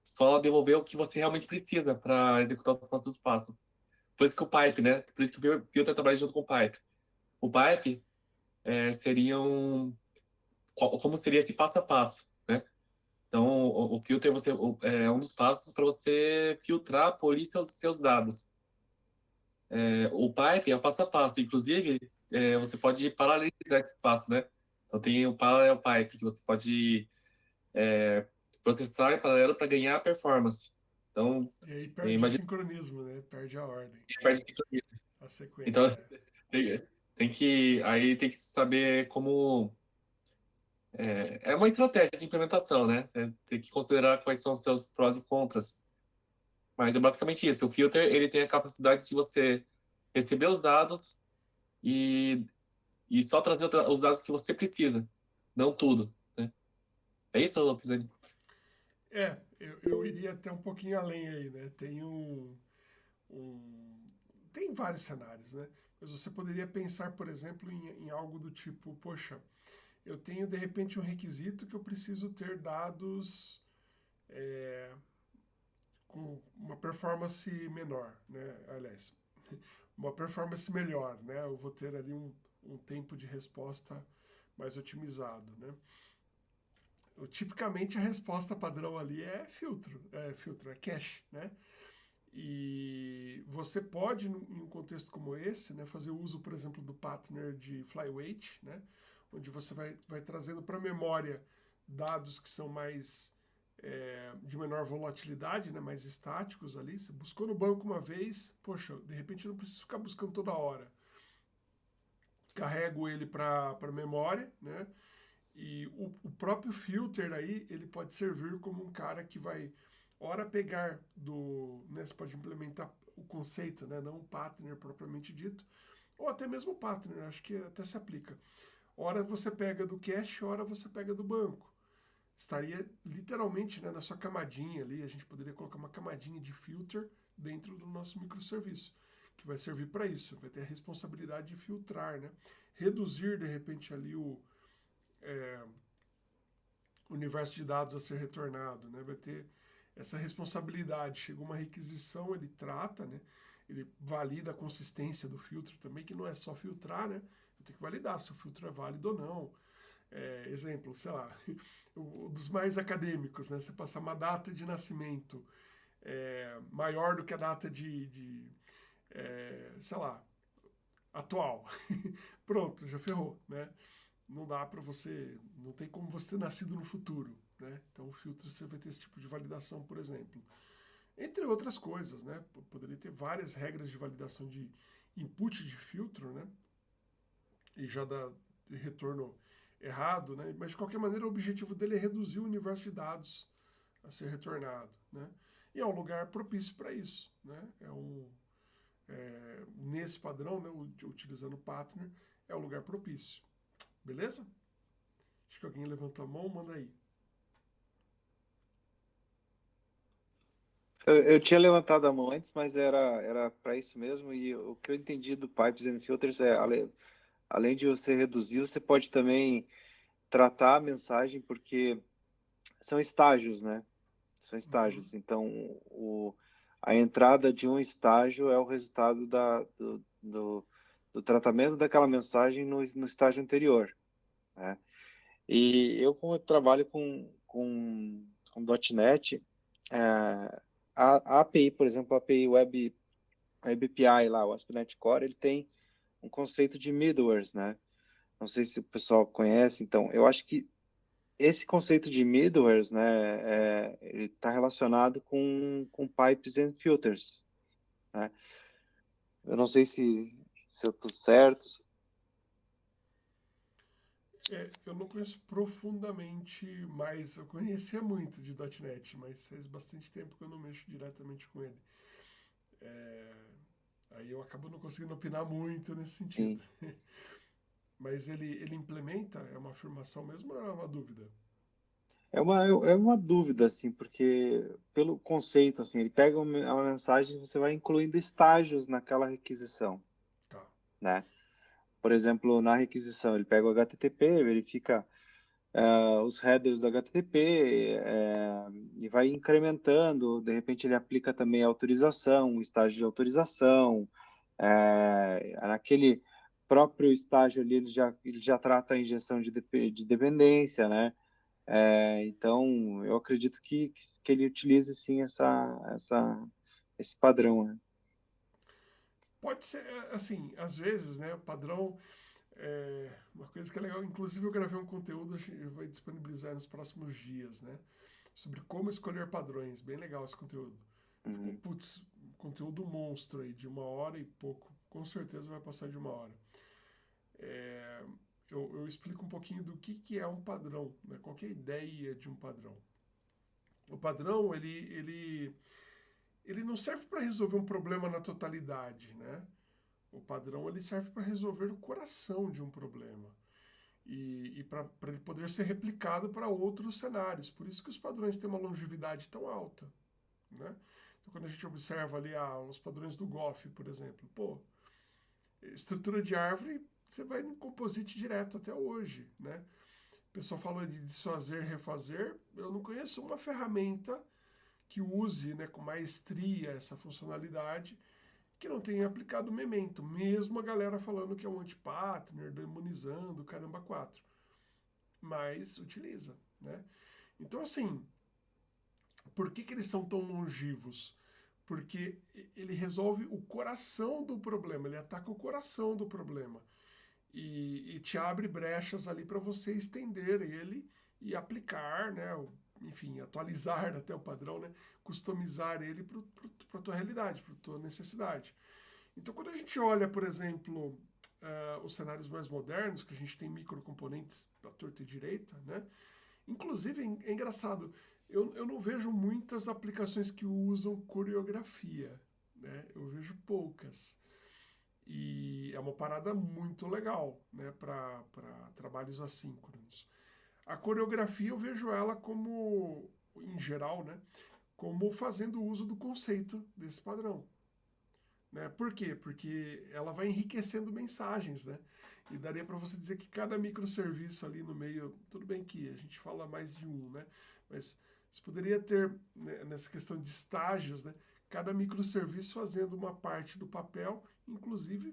só devolver o que você realmente precisa para executar os próximos passos. Por isso que o pipe, né? Por isso que o filter trabalha junto com o pipe. O pipe como seria esse passo a passo, né? Então, o filter é um dos passos para você filtrar, polir seus dados. O pipe é o passo a passo. Inclusive, você pode paralelizar esse passo, né? Então, tem o parallel pipe, que você pode processar em paralelo para ganhar performance. Então, E aí perde o sincronismo, né? Perde a ordem. Perde o sincronismo. A sequência. Então, aí tem que saber como... É uma estratégia de implementação, né? Tem que considerar quais são os seus prós e contras. Mas é basicamente isso. O filter, ele tem a capacidade de você receber os dados e só trazer os dados que você precisa, não tudo, né? É isso, Pisani? eu iria até um pouquinho além aí, né? Um- tem vários cenários, né? Mas você poderia pensar, por exemplo, em algo do tipo, poxa, eu tenho de repente um requisito que eu preciso ter dados é, com uma performance menor, né? Aliás, uma performance melhor, né? Eu vou ter ali um tempo de resposta mais otimizado, né? Tipicamente a resposta padrão ali é cache, né? E você pode, em um contexto como esse, né, fazer uso, por exemplo, do partner de Flyweight, né, onde você vai trazendo para a memória dados que são mais de menor volatilidade, né, mais estáticos ali. Você buscou no banco uma vez, poxa, de repente eu não preciso ficar buscando toda hora. Carrego ele para a memória, né, e o próprio filter aí, ele pode servir como um cara que vai, ora pegar né, você pode implementar o conceito, né, não o partner propriamente dito, ou até mesmo o partner, acho que até se aplica. Ora você pega do cache, ora você pega do banco. Estaria literalmente, né, na sua camadinha ali, a gente poderia colocar uma camadinha de filter dentro do nosso microserviço, que vai servir para isso, vai ter a responsabilidade de filtrar, né, reduzir de repente ali é, universo de dados a ser retornado, né? Vai ter essa responsabilidade. Chegou uma requisição, ele trata, né? Ele valida a consistência do filtro também, que não é só filtrar, né? Eu tenho que validar se o filtro é válido ou não. Exemplo, sei lá, dos mais acadêmicos, né? Você passar uma data de nascimento maior do que a data sei lá, atual. Pronto, já ferrou, né? Não dá para você, não tem como você ter nascido no futuro, né? Então o filtro você vai ter esse tipo de validação, por exemplo. Entre outras coisas, né? Poderia ter várias regras de validação de input de filtro, né? E já dá retorno errado, né? Mas de qualquer maneira o objetivo dele é reduzir o universo de dados a ser retornado, né? E é um lugar propício para isso, né? Nesse padrão, né? Utilizando o partner, é o lugar propício. Beleza? Acho que alguém levantou a mão, manda aí. Eu tinha levantado a mão antes, mas era para isso mesmo. E o que eu entendi do Pipes and Filters é, além de você reduzir, você pode também tratar a mensagem, porque são estágios, né? São Uhum. estágios. Então, a entrada de um estágio é o resultado do tratamento daquela mensagem no estágio anterior, né? E eu, como eu trabalho com .NET, a API, por exemplo, a API Web API lá, o ASP.NET Core, ele tem um conceito de middlewares, né? Não sei se o pessoal conhece, então, eu acho que esse conceito de middlewares, né, ele está relacionado com pipes and filters, né? Eu não sei se eu estou certo. Eu não conheço profundamente, mas eu conhecia muito de .NET, mas faz bastante tempo que eu não mexo diretamente com ele. É, aí eu acabo não conseguindo opinar muito nesse sentido. Sim. Mas ele implementa? É uma afirmação mesmo ou é uma dúvida? É uma dúvida, assim, porque pelo conceito, assim, ele pega uma mensagem e você vai incluindo estágios naquela requisição, Tá. né? Por exemplo, na requisição, ele pega o HTTP, verifica os headers do HTTP e vai incrementando. De repente, ele aplica também a autorização, o estágio de autorização. Naquele próprio estágio ali, ele já trata a injeção de dependência, né? Então, eu acredito que ele utilize, sim, esse padrão, né? Pode ser, assim, às vezes, né, o padrão uma coisa que é legal. Inclusive eu gravei um conteúdo, eu vou disponibilizar nos próximos dias, né, sobre como escolher padrões. Bem legal esse conteúdo. Ficou, Uhum. putz, conteúdo monstro aí, de 1 hora e pouco. Com certeza vai passar de 1 hora. É, eu explico um pouquinho do que é um padrão, né, qual que é a ideia de um padrão. O padrão, ele não serve para resolver um problema na totalidade, né? O padrão ele serve para resolver o coração de um problema. e para ele poder ser replicado para outros cenários. Por isso que os padrões têm uma longevidade tão alta, né? Então, quando a gente observa ali os padrões do Goff, por exemplo, pô, estrutura de árvore, você vai no composite direto até hoje, né? O pessoal fala de desfazer, refazer. Eu não conheço uma ferramenta que use, né, com maestria essa funcionalidade que não tenha aplicado o Memento, mesmo a galera falando que é um anti-patterner, demonizando, caramba, 4. Mas utiliza, né? Então, assim, por que eles são tão longevos? Porque ele resolve o coração do problema, ele ataca o coração do problema. E te abre brechas ali para você estender ele e aplicar, né? Enfim, atualizar até o padrão, né? Customizar ele para a tua realidade, para a tua necessidade. Então, quando a gente olha, por exemplo, os cenários mais modernos, que a gente tem microcomponentes da torta e direita, né? Inclusive, é engraçado, eu não vejo muitas aplicações que usam coreografia, né? Eu vejo poucas. E é uma parada muito legal, né? Para trabalhos assíncronos. A coreografia eu vejo ela como, em geral, né, como fazendo uso do conceito desse padrão. Né? Por quê? Porque ela vai enriquecendo mensagens, né? E daria para você dizer que cada microserviço ali no meio, tudo bem que a gente fala mais de um, né? Mas você poderia ter, né, nessa questão de estágios, né, cada microserviço fazendo uma parte do papel, inclusive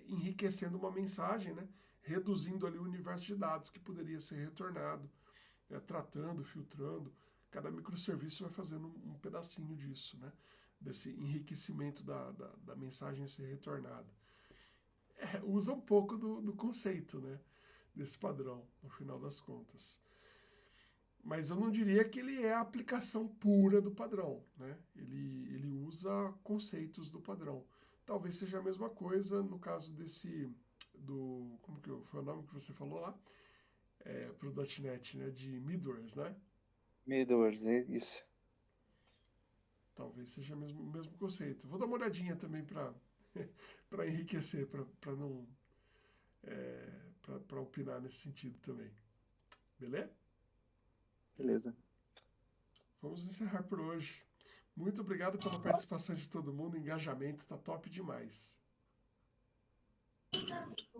enriquecendo uma mensagem, né? Reduzindo ali o universo de dados que poderia ser retornado, tratando, filtrando. Cada microserviço vai fazendo um pedacinho disso, né? Desse enriquecimento da mensagem ser retornada. Usa um pouco do conceito, né? Desse padrão, no final das contas. Mas eu não diria que ele é a aplicação pura do padrão, né? Ele usa conceitos do padrão. Talvez seja a mesma coisa no caso como que foi o nome que você falou lá? Para o .NET, né? De middlewares, né? Middlewares, isso. Talvez seja o mesmo conceito. Vou dar uma olhadinha também para enriquecer, para não para opinar nesse sentido também. Beleza? Beleza. Vamos encerrar por hoje. Muito obrigado pela participação de todo mundo, engajamento, tá top demais.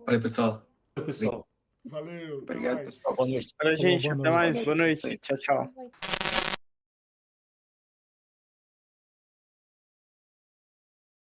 Valeu, pessoal. Valeu, pessoal. Valeu, Obrigado, até mais. pessoal. Boa noite. Valeu, gente. Boa Até noite. mais. Boa noite. Tchau, tchau.